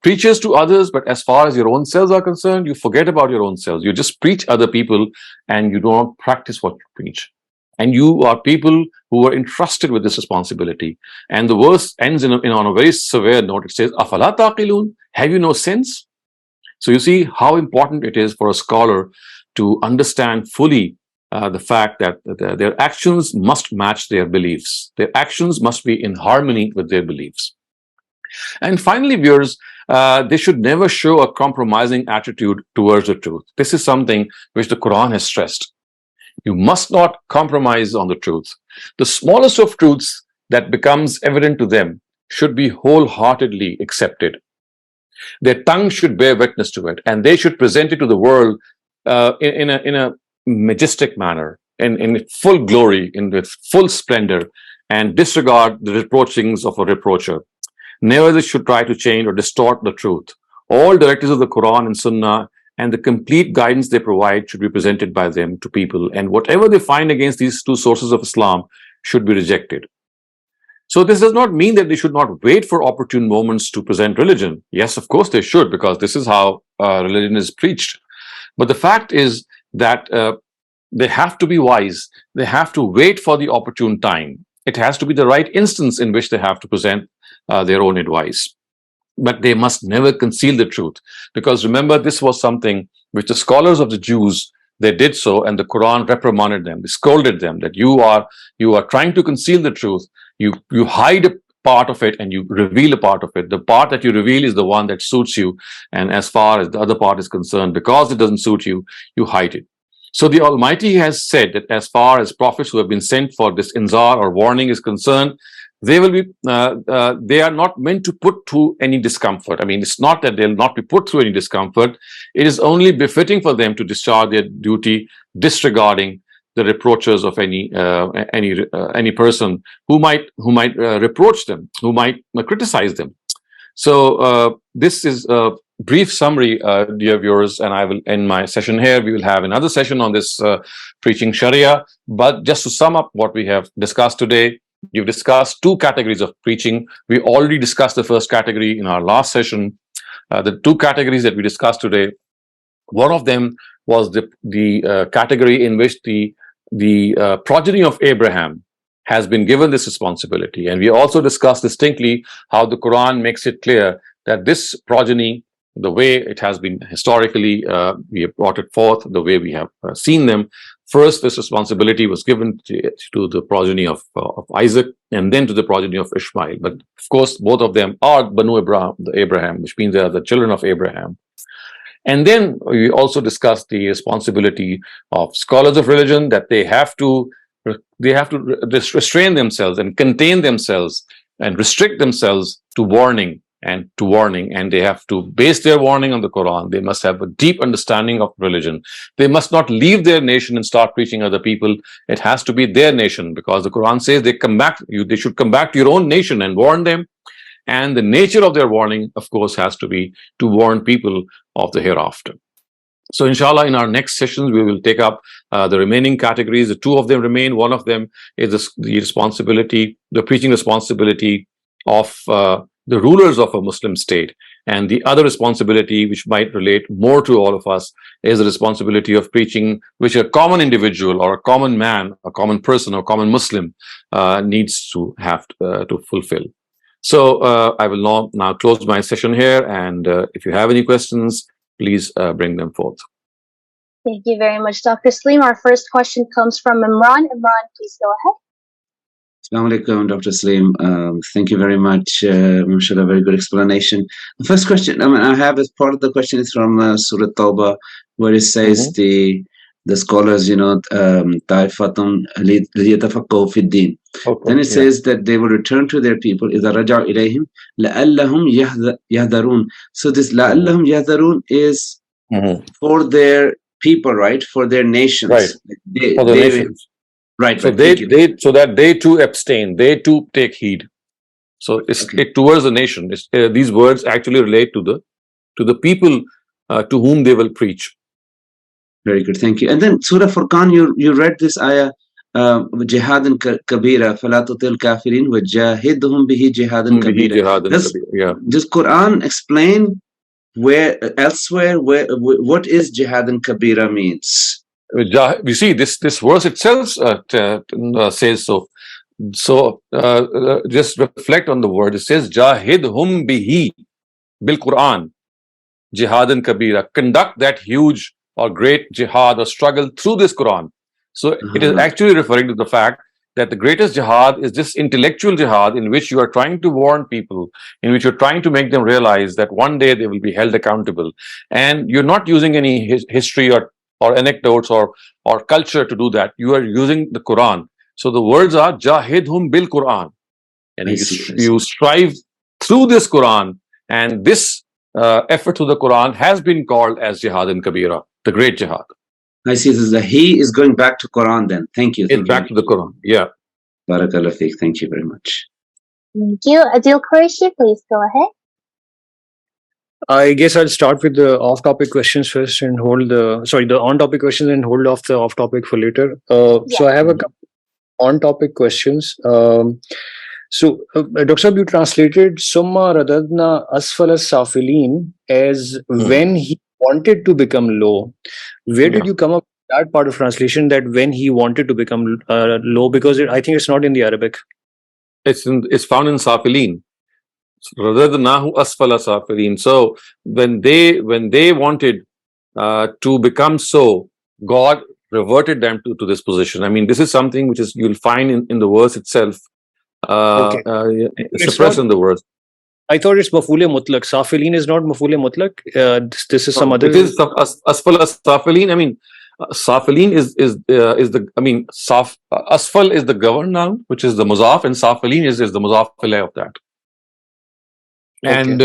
preachers to others, but as far as your own selves are concerned, you forget about your own selves. You just preach other people, and you don't practice what you preach. And you are people who are entrusted with this responsibility. And the verse ends on a very severe note. It says, "Afala taqilun?" Have you no sense? So you see how important it is for a scholar to understand fully the fact that their actions must match their beliefs. Their actions must be in harmony with their beliefs. And finally, viewers, they should never show a compromising attitude towards the truth. This is something which the Quran has stressed. You must not compromise on the truth. The smallest of truths that becomes evident to them should be wholeheartedly accepted. Their tongue should bear witness to it, and they should present it to the world in a majestic manner, in full glory, in its full splendor, and disregard the reproachings of a reproacher. Never they should try to change or distort the truth. All directives of the Quran and Sunnah and the complete guidance they provide should be presented by them to people, and whatever they find against these two sources of Islam should be rejected. So this does not mean that they should not wait for opportune moments to present religion. Yes, of course they should, because this is how religion is preached. But the fact is that they have to be wise. They have to wait for the opportune time. It has to be the right instance in which they have to present their own advice. But they must never conceal the truth, because remember, this was something which the scholars of the Jews, they did so, and the Quran reprimanded them. They scolded them that you are trying to conceal the truth. You hide a part of it and you reveal a part of it. The part that you reveal is the one that suits you, and as far as the other part is concerned, because it doesn't suit you, you hide it. So the Almighty has said that as far as prophets who have been sent for this inzar or warning is concerned, they will be they are not meant to put through any discomfort. I mean, it's not that they'll not be put through any discomfort. It is only befitting for them to discharge their duty, disregarding the reproaches of any person who might reproach them, who might criticize them. So this is a brief summary, dear viewers, and I will end my session here. We will have another session on this preaching Sharia. But just to sum up what we have discussed today, you've discussed two categories of preaching. We already discussed the first category in our last session. The two categories that we discussed today, one of them was the category in which the progeny of Abraham has been given this responsibility. And we also discussed distinctly how the Quran makes it clear that this progeny, the way it has been historically, we have brought it forth, the way we have seen them. First, this responsibility was given to the progeny of Isaac, and then to the progeny of Ishmael. But of course, both of them are Banu Abraham, which means they are the children of Abraham. And then we also discussed the responsibility of scholars of religion, that they have to restrain themselves and contain themselves and restrict themselves to warning, and they have to base their warning on the Quran. They must have a deep understanding of religion. They must not leave their nation and start preaching other people. It has to be their nation, because the Quran says they should come back to your own nation and warn them. And the nature of their warning, of course, has to be to warn people of the hereafter. So inshallah, in our next sessions, we will take up the remaining categories. The two of them remain. One of them is the responsibility, the preaching responsibility of the rulers of a Muslim state. And the other responsibility, which might relate more to all of us, is the responsibility of preaching, which a common individual or a common man, a common person, or common Muslim needs to have to fulfill. So I will now close my session here, and if you have any questions, please bring them forth.
Thank you very much, Dr. Saleem. Our first question comes from Imran. Imran, please go ahead.
Assalamu alaikum, Dr. Saleem. Thank you very much. Mashallah, very good explanation. The first question I have as part of the question is from Surah Tawbah, where it says the scholars, Ta'ifatun liyatafaqahu fi din. Then it says that they will return to their people, إِذَا رَجَعُوا إِلَيْهِمْ لَأَلَّهُمْ يَهْذَرُونَ. So this لَأَلَّهُمْ يَهْذَرُونَ is for their people, right? For their nations.
Right. For the nations.
Right.
So so that they too abstain, they too take heed. So it's towards the nation. These words actually relate to the people to whom they will preach.
Very good, thank you. And then Surah Furqan, you read this ayah, jihadan kabira, fala tutil kafirin wa jahidhum bihi jihadan kabira. Does Quran explain where elsewhere what is jihadan kabira means?
You see, this verse itself says so. So just reflect on the word. It says jahidhum bihi bil Quran jihadan kabira. Conduct that huge or great jihad or struggle through this Quran. So it is actually referring to the fact that the greatest jihad is this intellectual jihad, in which you are trying to warn people, in which you're trying to make them realize that one day they will be held accountable. And you're not using any history or anecdotes or culture to do that. You are using the Quran. So the words are jahidhum bil Quran. And you strive through this Quran, and this effort to the Quran has been called as jihad in kabira, the great jihad.
I see. This is he is going back to Quran then. Thank you.
It's back to the Quran. Yeah.
Barakallah fiqh. Thank you very much.
Thank you. Adil Qureshi, please go ahead.
I guess I'll start with the off-topic questions first and hold the on-topic questions and hold off the off-topic for later. So I have a couple on-topic questions. Dr. Saab, you translated Summa Radadna Asfala Safilin as when he wanted to become low. Where did you come up with that part of translation, that when he wanted to become low? Because I think it's not in the Arabic.
It's found in Safilin. Radadnahu Asfala Safilin. So when they wanted to become so, God reverted them to this position. I mean, this is something which is you'll find in the verse itself. Suppressed in the verse.
I thought it's Mafule Mutlaq. Safilin is not Mafule Mutlaq. This is some other.
It is Asfala Safilin. I mean, Safilin is the. I mean, Asfal is the governed noun, which is the muzaf, and Safilin is the muzaf ilayh of that.
Okay.
And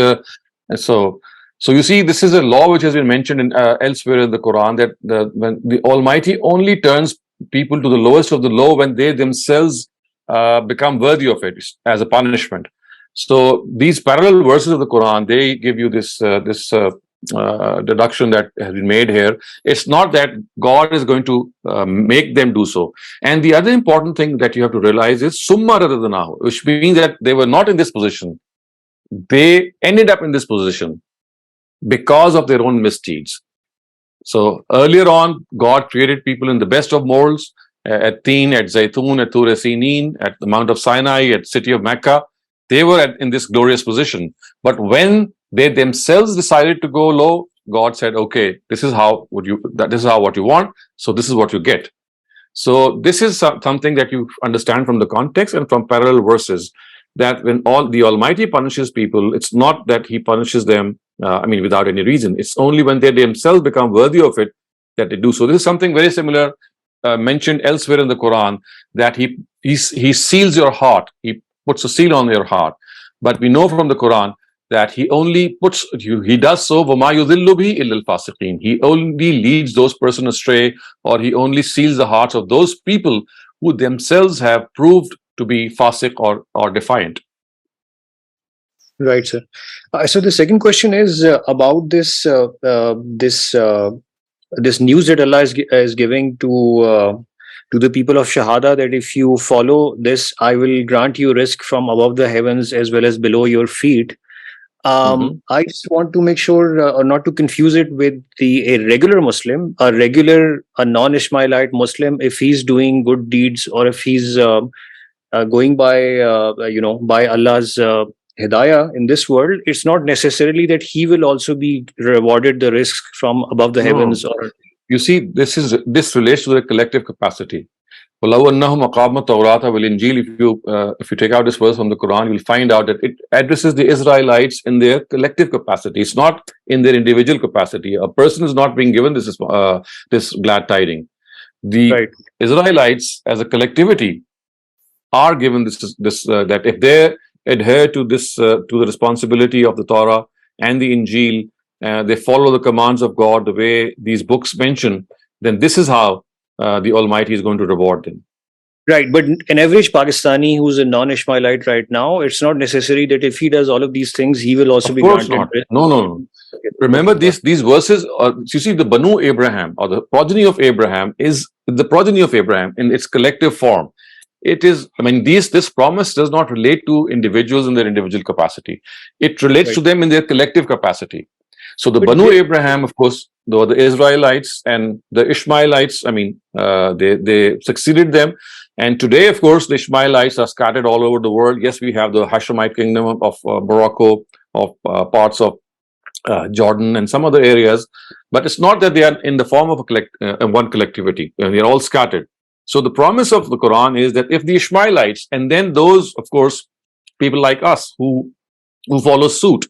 so you see, this is a law which has been mentioned in elsewhere in the Quran, that when the Almighty only turns people to the lowest of the low when they themselves become worthy of it as a punishment. So these parallel verses of the Quran, they give you this deduction that has been made here. It's not that God is going to make them do so. And the other important thing that you have to realize is Summa Radadnahu, which means that they were not in this position. They ended up in this position because of their own misdeeds. So earlier on, God created people in the best of molds, at Teen, at Zaytun, at Tur Sinin, at the Mount of Sinai, at city of Mecca. They were in this glorious position. But when they themselves decided to go low, God said, okay, this is what you want, so this is what you get. So this is something that you understand from the context and from parallel verses, that when the Almighty punishes people, it's not that he punishes them without any reason. It's only when they themselves become worthy of it that they do so. This is something very similar mentioned elsewhere in the Quran, that he seals your heart. He puts a seal on your heart. But we know from the Quran that he only he does so, وَمَا يُذِلُّ بِهِ إِلَّا الْفَاسِقِينَ. He only leads those persons astray, or he only seals the hearts of those people who themselves have proved to be fasiq or defiant.
Right, sir. So the second question is about this news that Allah is giving to the people of Shahada, that if you follow this, I will grant you rizq from above the heavens as well as below your feet. I just want to make sure or not to confuse it with a regular Muslim, a non-Ishmaelite Muslim. If he's doing good deeds, or if he's going by Allah's hidayah in this world, it's not necessarily that he will also be rewarded the rizq from above the heavens. Or
you see, this relates to the collective capacity. If you take out this verse from the Quran, you'll find out that it addresses the Israelites in their collective capacity. It's not in their individual capacity. A person is not being given this glad tiding. The Israelites as a collectivity are given this that if they adhere to the responsibility of the Torah and the Injil, they follow the commands of God the way these books mention, then this is how the Almighty is going to reward them.
Right, but an average Pakistani who's a non-Ishmaelite right now, it's not necessary that if he does all of these things, he will also be granted.
Not. No. Remember, these verses, you see, the Banu Abraham, or the progeny of Abraham, is the progeny of Abraham in its collective form. It is, this promise does not relate to individuals in their individual capacity. It relates to them in their collective capacity. So the Banu Abraham, of course, the Israelites and the Ishmaelites, they succeeded them. And today, of course, the Ishmaelites are scattered all over the world. Yes, we have the Hashemite kingdom of Morocco, of parts of Jordan and some other areas. But it's not that they are in the form of one collectivity. They are all scattered. So the promise of the Quran is that if the Ishmaelites, and then those, of course, people like us who follow suit,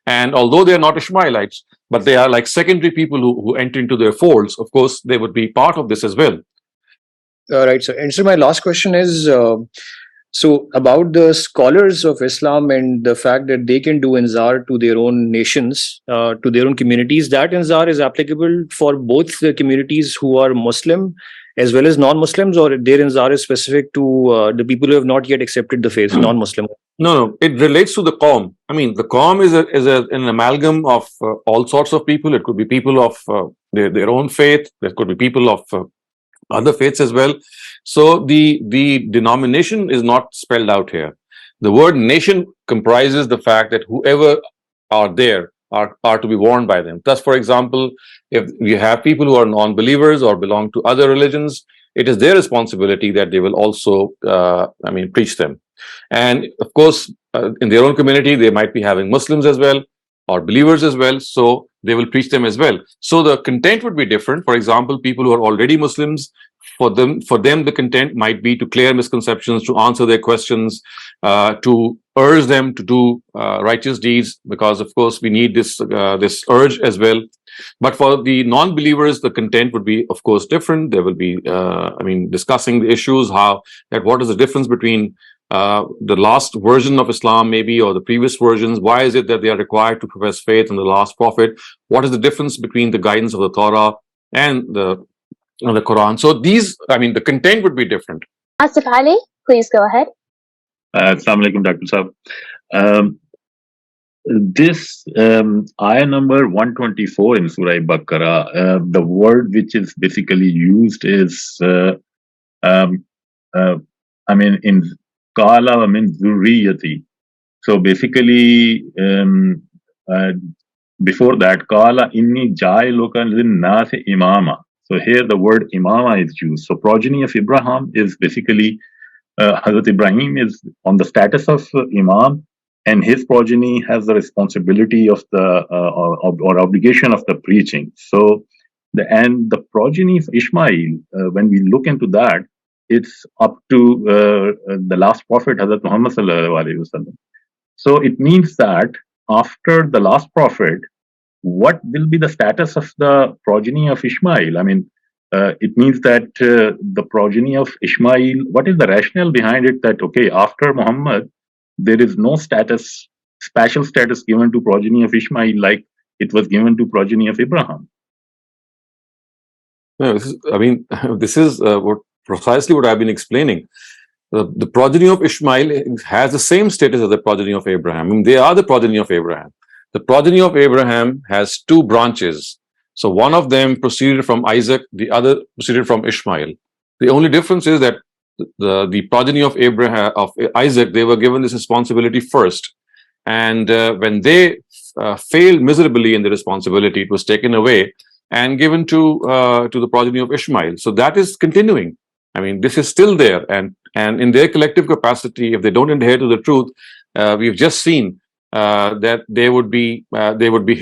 and although they are not Ishmaelites, but they are like secondary people who enter into their folds, of course, they would be part of this as well.
Right. So my last question is, So about the scholars of Islam and the fact that they can do inzar to their own nations, to their own communities, that inzar is applicable for both the communities who are Muslim as well as non-Muslims, or their inzar is specific to the people who have not yet accepted the faith, non-Muslim.
No, it relates to the Qawm. I mean, the Qawm is an amalgam of all sorts of people. It could be people of their own faith. There could be people of other faiths as well. So the denomination is not spelled out here. The word nation comprises the fact that whoever are there are to be warned by them. Thus, for example, if you have people who are non-believers or belong to other religions, it is their responsibility that they will also, preach them. And of course, in their own community, they might be having Muslims as well or believers as well. So they will preach them as well. So the content would be different. For example, people who are already Muslims, for them, the content might be to clear misconceptions, to answer their questions, to urge them to do righteous deeds, because of course we need this urge as well. But for the non-believers, the content would be, of course, different. There will be, discussing the issues, what is the difference between the last version of Islam, maybe, or the previous versions. Why is it that they are required to profess faith in the last prophet? What is the difference between the guidance of the Torah and the Quran? So the content would be different.
Asif Ali, please go ahead.
Assalamu alaikum, Dr. Saab. This ayah number 124 in Surah Baqarah, the word which is basically used is, in Qala wa min zurriyati. So basically, before that, Qala inni ja'iluka lin-nasi imama. So here the word imama is used. So progeny of Abraham is basically, Hazrat Ibrahim is on the status of imam, and his progeny has the responsibility of the or obligation of the preaching. So the progeny of Ishmael, when we look into that, it's up to the last prophet, Hazrat Muhammad sallallahu alaihi wasallam. So it means that after the last prophet, what will be the status of the progeny of Ishmael? It means that the progeny of Ishmael, what is the rationale behind it? That, okay, after Muhammad, there is no special status given to progeny of Ishmael like it was given to progeny of Abraham.
No, this is precisely what I've been explaining. The progeny of Ishmael has the same status as the progeny of Abraham. They are the progeny of Abraham. The progeny of Abraham has two branches. So one of them proceeded from Isaac, the other proceeded from Ishmael. The only difference is that the progeny of Isaac, they were given this responsibility first. And when they failed miserably in the responsibility, it was taken away and given to the progeny of Ishmael. So that is continuing. This is still there. And in their collective capacity, if they don't adhere to the truth, we've just seen that they would be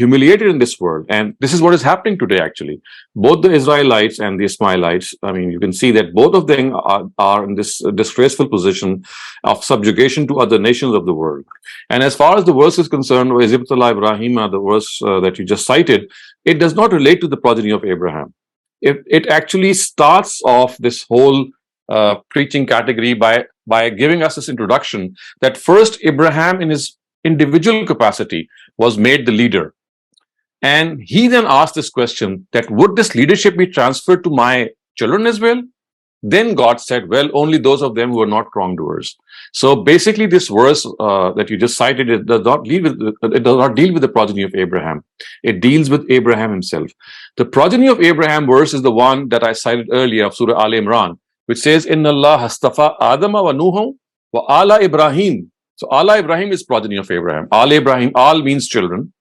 humiliated in this world. And this is what is happening today, actually. Both the Israelites and the Ismailites, you can see that both of them are in this disgraceful position of subjugation to other nations of the world. And as far as the verse is concerned, Izibtullah Ibrahim, the verse that you just cited, it does not relate to the progeny of Abraham. It actually starts off this whole preaching category by giving us this introduction that first Abraham, in his individual capacity, was made the leader. And he then asked this question, that would this leadership be transferred to my children as well? Then God said, well, only those of them who are not wrongdoers. So basically this verse that you just cited, it does not deal with the progeny of Abraham. It deals with Abraham himself. The progeny of Abraham verse is the one that I cited earlier of Surah Al Imran, which says, Inna Allah hastafa Adama wa Nuhu wa ala Ibrahim. So Allah Ibrahim is progeny of Abraham. Al Ibrahim, Al means children.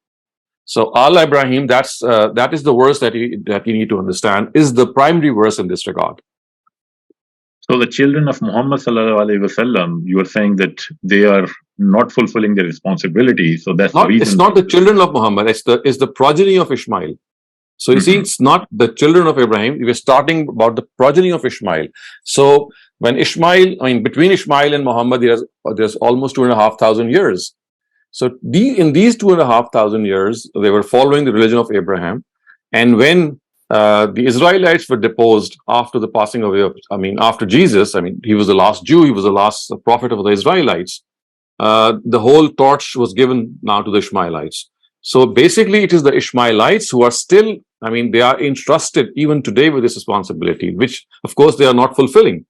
So Al Ibrahim, that is the verse that you need to understand, is the primary verse in this regard.
So the children of Muhammad sallallahu alaihi wasallam, you are saying that they are not fulfilling their responsibility. So that's the reason.
It's not the children of Muhammad. It's the progeny of Ishmael. So you see, it's not the children of Ibrahim. We're starting about the progeny of Ishmael. So when between Ishmael and Muhammad, there's almost 2,500 years. So in these 2,500 years, they were following the religion of Abraham. And when the Israelites were deposed after the passing away of, after Jesus. He was the last Jew, he was the last prophet of the Israelites. The whole torch was given now to the Ishmaelites. So basically, it is the Ishmaelites who are still, they are entrusted even today with this responsibility, which of course they are not fulfilling,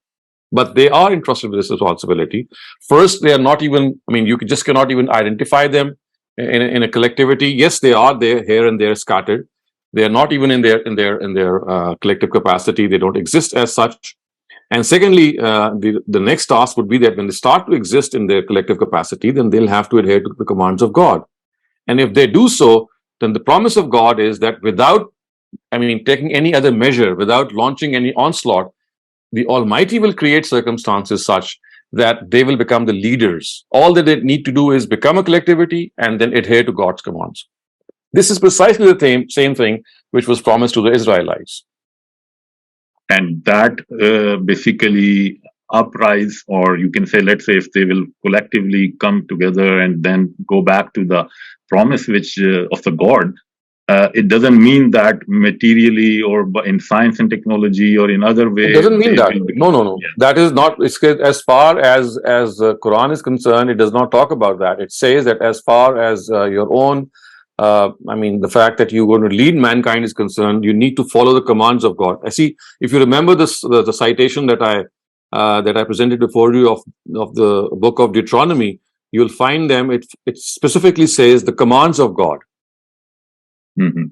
but they are entrusted with this responsibility. First, they are not even, you just cannot even identify them in a collectivity. Yes, they are there, here and there, scattered. They are not even in their collective capacity. They don't exist as such. And secondly, the next task would be that when they start to exist in their collective capacity, then they'll have to adhere to the commands of God. And if they do so, then the promise of God is that without, taking any other measure, without launching any onslaught, the Almighty will create circumstances such that they will become the leaders. All that they need to do is become a collectivity and then adhere to God's commands. This is precisely the same thing which was promised to the Israelites.
And that basically uprise, or you can say, let's say, if they will collectively come together and then go back to the promise which of the God, it doesn't mean that materially or in science and technology or in other ways.
It doesn't mean that. No. Yeah. That is not. As far as the Quran is concerned, it does not talk about that. It says that as far as your own, the fact that you're going to lead mankind is concerned, you need to follow the commands of God. I see. If you remember this, the citation that I presented before you of the book of Deuteronomy, you'll find them. It specifically says the commands of God.
Mm-hmm.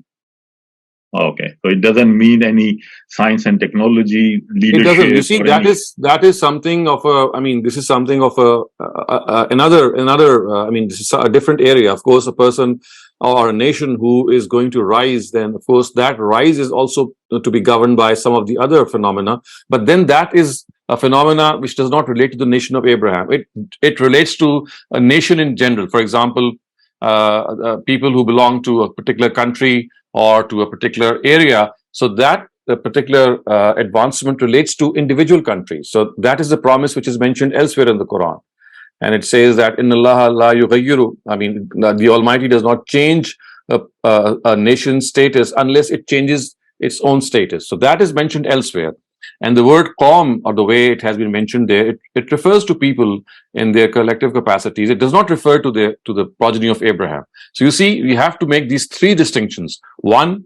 Okay, so it doesn't mean any science and technology leadership.
It doesn't. You see, that is something of a. This is something of another. This is a different area. Of course, a person or a nation who is going to rise, then of course that rise is also to be governed by some of the other phenomena. But then that is a phenomena which does not relate to the nation of Abraham. It relates to a nation in general. For example, people who belong to a particular country or to a particular area. So that particular advancement relates to individual countries. So that is the promise which is mentioned elsewhere in the Quran. And it says that in Allah la yughayyiru, the Almighty does not change a nation's status unless it changes its own status. So that is mentioned elsewhere. And the word qawm, or the way it has been mentioned there, it refers to people in their collective capacities. It does not refer to the progeny of Abraham. So you see, we have to make these three distinctions. One,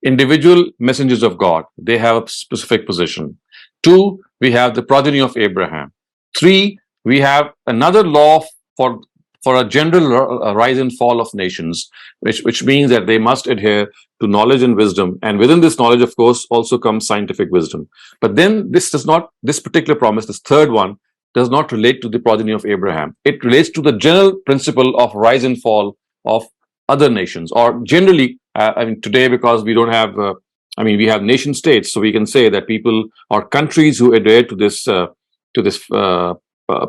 individual messengers of God. They have a specific position. Two, we have the progeny of Abraham. Three, we have another law for a general rise and fall of nations, which means that they must adhere to knowledge and wisdom. And within this knowledge, of course, also comes scientific wisdom. But then this particular promise, this third one, does not relate to the progeny of Abraham. It relates to the general principle of rise and fall of other nations, or generally, today, because we don't have, we have nation states, so we can say that people or countries who adhere to this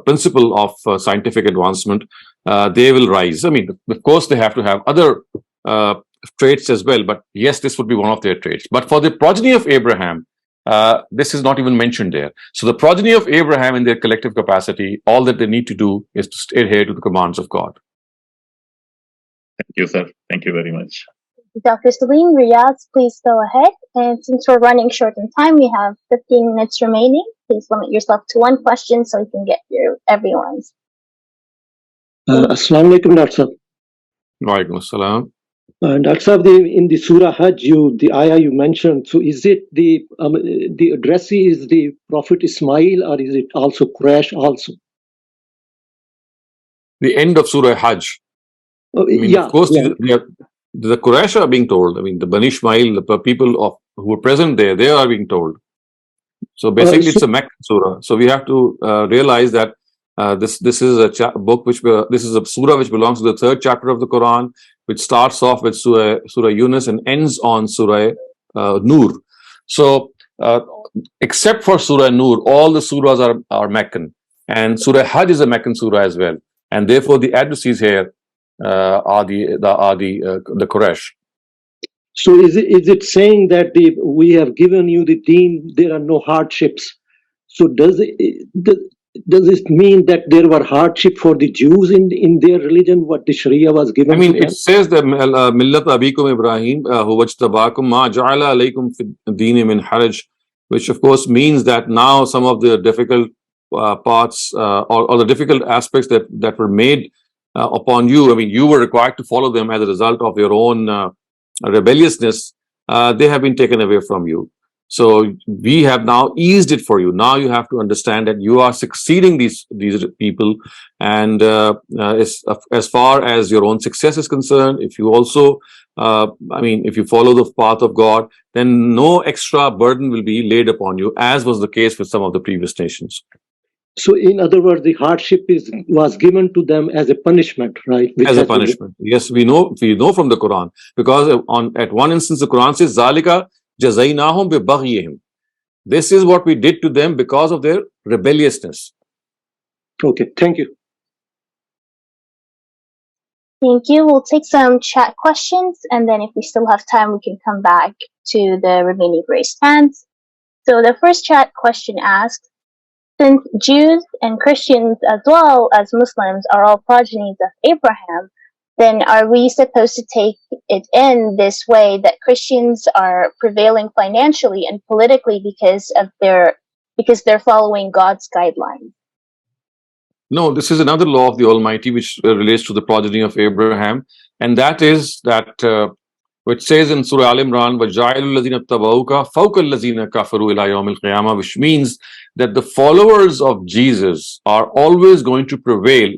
principle of scientific advancement, they will rise. Of course, they have to have other traits as well, but yes, this would be one of their traits. But for the progeny of Abraham, this is not even mentioned there. So the progeny of Abraham in their collective capacity, all that they need to do is to adhere to the commands of God.
Thank you, sir. Thank you very much.
Dr. Saleem, Riyaz, please go ahead. And since we're running short on time, we have 15 minutes remaining. Please limit yourself to one question so we can get through everyone's.
Assalamu alaikum, Dr.
Wa alaikum assalam.
Dr. in the Surah Hajj, the ayah you mentioned, so is it the addressee is the Prophet Ismail, or is it also Quraysh also?
The end of Surah Hajj.
Of
course, the Quraysh are being told. The Bani Ishmail, the people who were present there, they are being told. So basically, it's a Meccan surah. So we have to realize that this is a book this is a surah which belongs to the third chapter of the Quran, which starts off with Surah Yunus and ends on Surah Nur. So except for Surah Nur, all the surahs are Meccan, and Surah Hajj is a Meccan surah as well, and therefore the adversaries here are the Quraysh.
So is it saying that we have given you the deen, there are no hardships? So does this mean that there were hardship for the Jews in their religion, what the Sharia was given
I mean,
to them?
it says that Millat Abikum Ibrahim, Huwajtabakum Ma Ja'ala alaykum fi dini min haraj, which of course means that now some of the difficult parts or the difficult aspects that were made upon you, I mean, you were required to follow them as a result of your own rebelliousness, they have been taken away from you. So we have now eased it for you. Now you have to understand that you are succeeding these people, and as far as your own success is concerned, if you also, if you follow the path of God, then no extra burden will be laid upon you, as was the case with some of the previous nations.
So, in other words, the hardship was given to them as a punishment, right?
As a punishment. Yes, we know from the Quran, because at one instance the Quran says, "Zalika jazainahum bi baghyihim." This is what we did to them because of their rebelliousness.
Okay, thank you.
Thank you. We'll take some chat questions, and then if we still have time, we can come back to the remaining raised hands. So the first chat question asks, since Jews and Christians as well as Muslims are all progenies of Abraham, then are we supposed to take it in this way that Christians are prevailing financially and politically because they're following God's guidelines?
No, this is another law of the Almighty which relates to the progeny of Abraham, and that is that which says in Surah Al Imran, وَجَعَلُوا الَّذِينَ اتَّبَعُوكَ فَوْقَ الَّذِينَ كَفَرُوا إِلَى يَوْمِ الْقِيَامَةِ, which means that the followers of Jesus are always going to prevail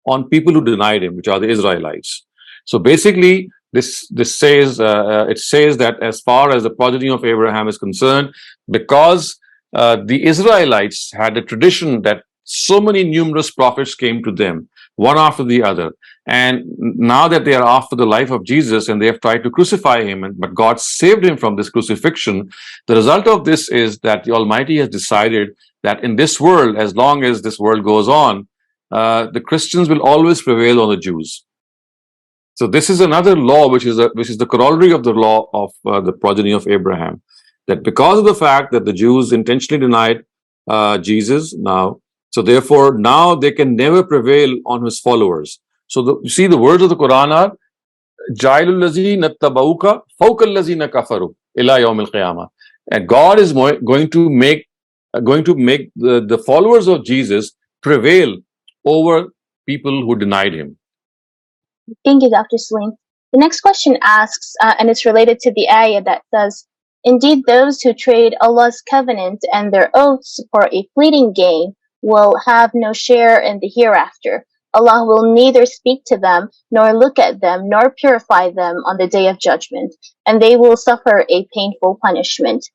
on people who denied him, which are the Israelites. So basically, this says it says that as far as the progeny of Abraham is concerned, because the Israelites had a tradition that so many numerous prophets came to them, one after the other. And now that they are after the life of Jesus and they have tried to crucify him, but God saved him from this crucifixion, the result of this is that the Almighty has decided that in this world, as long as this world goes on, the Christians will always prevail on the Jews. So this is another law which is the corollary of the law of the progeny of Abraham, that because of the fact that the Jews intentionally denied Jesus now, so therefore now they can never prevail on his followers. So you see the words of the Quran are Jailul lazina tabauka fawqa allazina kafaru ila yawm al-qiyamah. And God is going to make the followers of Jesus prevail over people who denied him.
Thank you, Dr. Saleem. The next question asks, and it's related to the ayah that says, indeed those who trade Allah's covenant and their oaths for a fleeting gain will have no share in the hereafter. Allah will neither speak to them, nor look at them, nor purify them on the day of judgment, and they will suffer a painful punishment.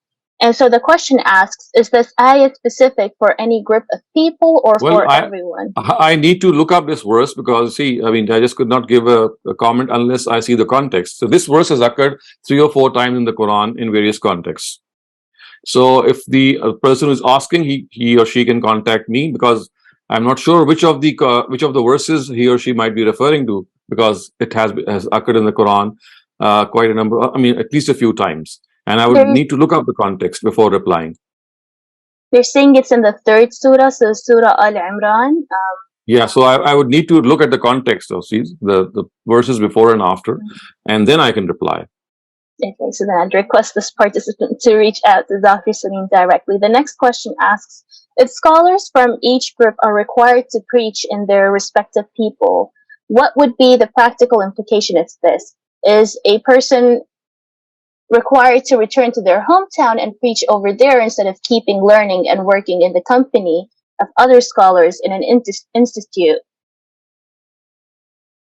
And so the question asks, is this ayah specific for any group of people or for everyone?
I need to look up this verse because, see, I mean, I just could not give a comment unless I see the context. So this verse has occurred 3 or 4 times in the Quran in various contexts. So if the person who is asking, he or she can contact me, because I'm not sure which of the verses he or she might be referring to, because it has occurred in the Quran quite a number, at least a few times. And I would need to look up the context before replying.
They're saying it's in the 3rd surah, so Surah Al-Imran.
Yeah, so I would need to look at the context of the verses before and after, and then I can reply.
Okay, so then I'd request this participant to reach out to Dr. Saleem directly. The next question asks, if scholars from each group are required to preach in their respective people, what would be the practical implication of this? Is a person required to return to their hometown and preach over there instead of keeping learning and working in the company of other scholars in an institute?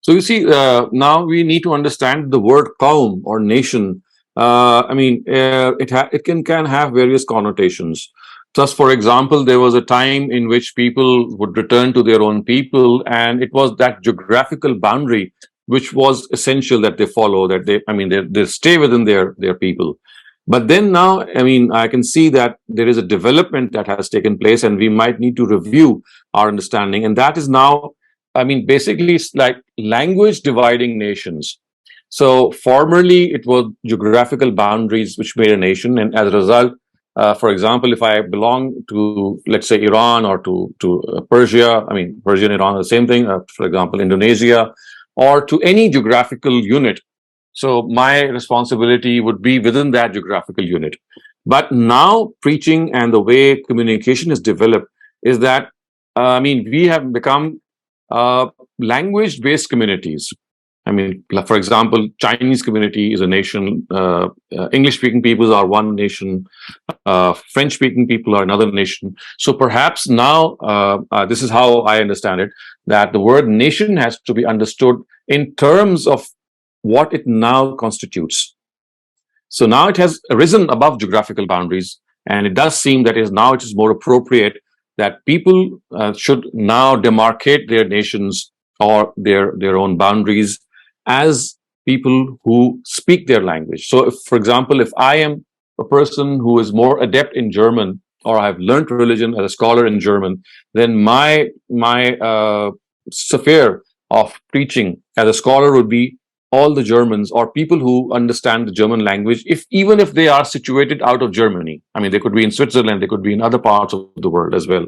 So you see, now we need to understand the word qawm or nation. It can have various connotations. Thus, for example, there was a time in which people would return to their own people, and it was that geographical boundary which was essential that they follow, that they stay within their people. But then now, I can see that there is a development that has taken place, and we might need to review our understanding. And that is now, basically it's like language dividing nations. So formerly it was geographical boundaries which made a nation, and as a result, For example, if I belong to, let's say, Iran or to Persia, I mean, Persia and Iran are the same thing, for example, Indonesia, or to any geographical unit. So my responsibility would be within that geographical unit. But now preaching and the way communication is developed is that, I mean, we have become language-based communities. I mean, for example, Chinese community is a nation, English-speaking peoples are one nation, French-speaking people are another nation. So perhaps now, this is how I understand it, that the word nation has to be understood in terms of what it now constitutes. So now it has arisen above geographical boundaries, and it does seem that now it is more appropriate that people should now demarcate their nations or their own boundaries as people who speak their language. So, if, for example, if I am a person who is more adept in German, or I've learned religion as a scholar in German, then my sphere of preaching as a scholar would be all the Germans or people who understand the German language, even if they are situated out of Germany. I mean, they could be in Switzerland, they could be in other parts of the world as well.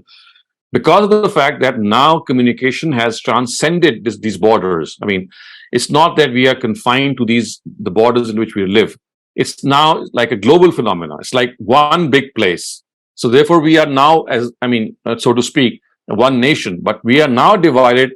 Because of the fact that now communication has transcended these borders. I mean, it's not that we are confined to the borders in which we live. It's now like a global phenomenon. It's like one big place. So therefore, we are now, so to speak, one nation, but we are now divided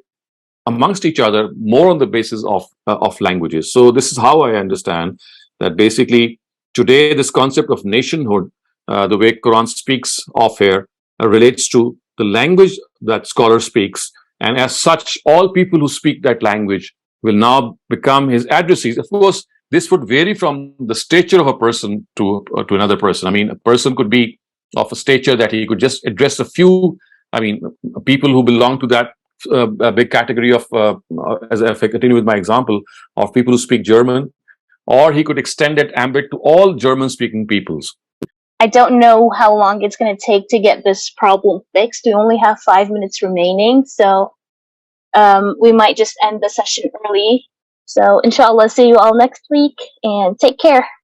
amongst each other more on the basis of languages. So this is how I understand that basically today this concept of nationhood, the way Quran speaks of here, relates to the language that scholar speaks, and as such, all people who speak that language will now become his addressees. Of course, this would vary from the stature of a person to another person. I mean, a person could be of a stature that he could just address a few, people who belong to that a big category of, as if I continue with my example, of people who speak German, or he could extend that ambit to all German-speaking peoples.
I don't know how long it's going to take to get this problem fixed. We only have 5 minutes remaining, so we might just end the session early. So inshallah, see you all next week, and take care.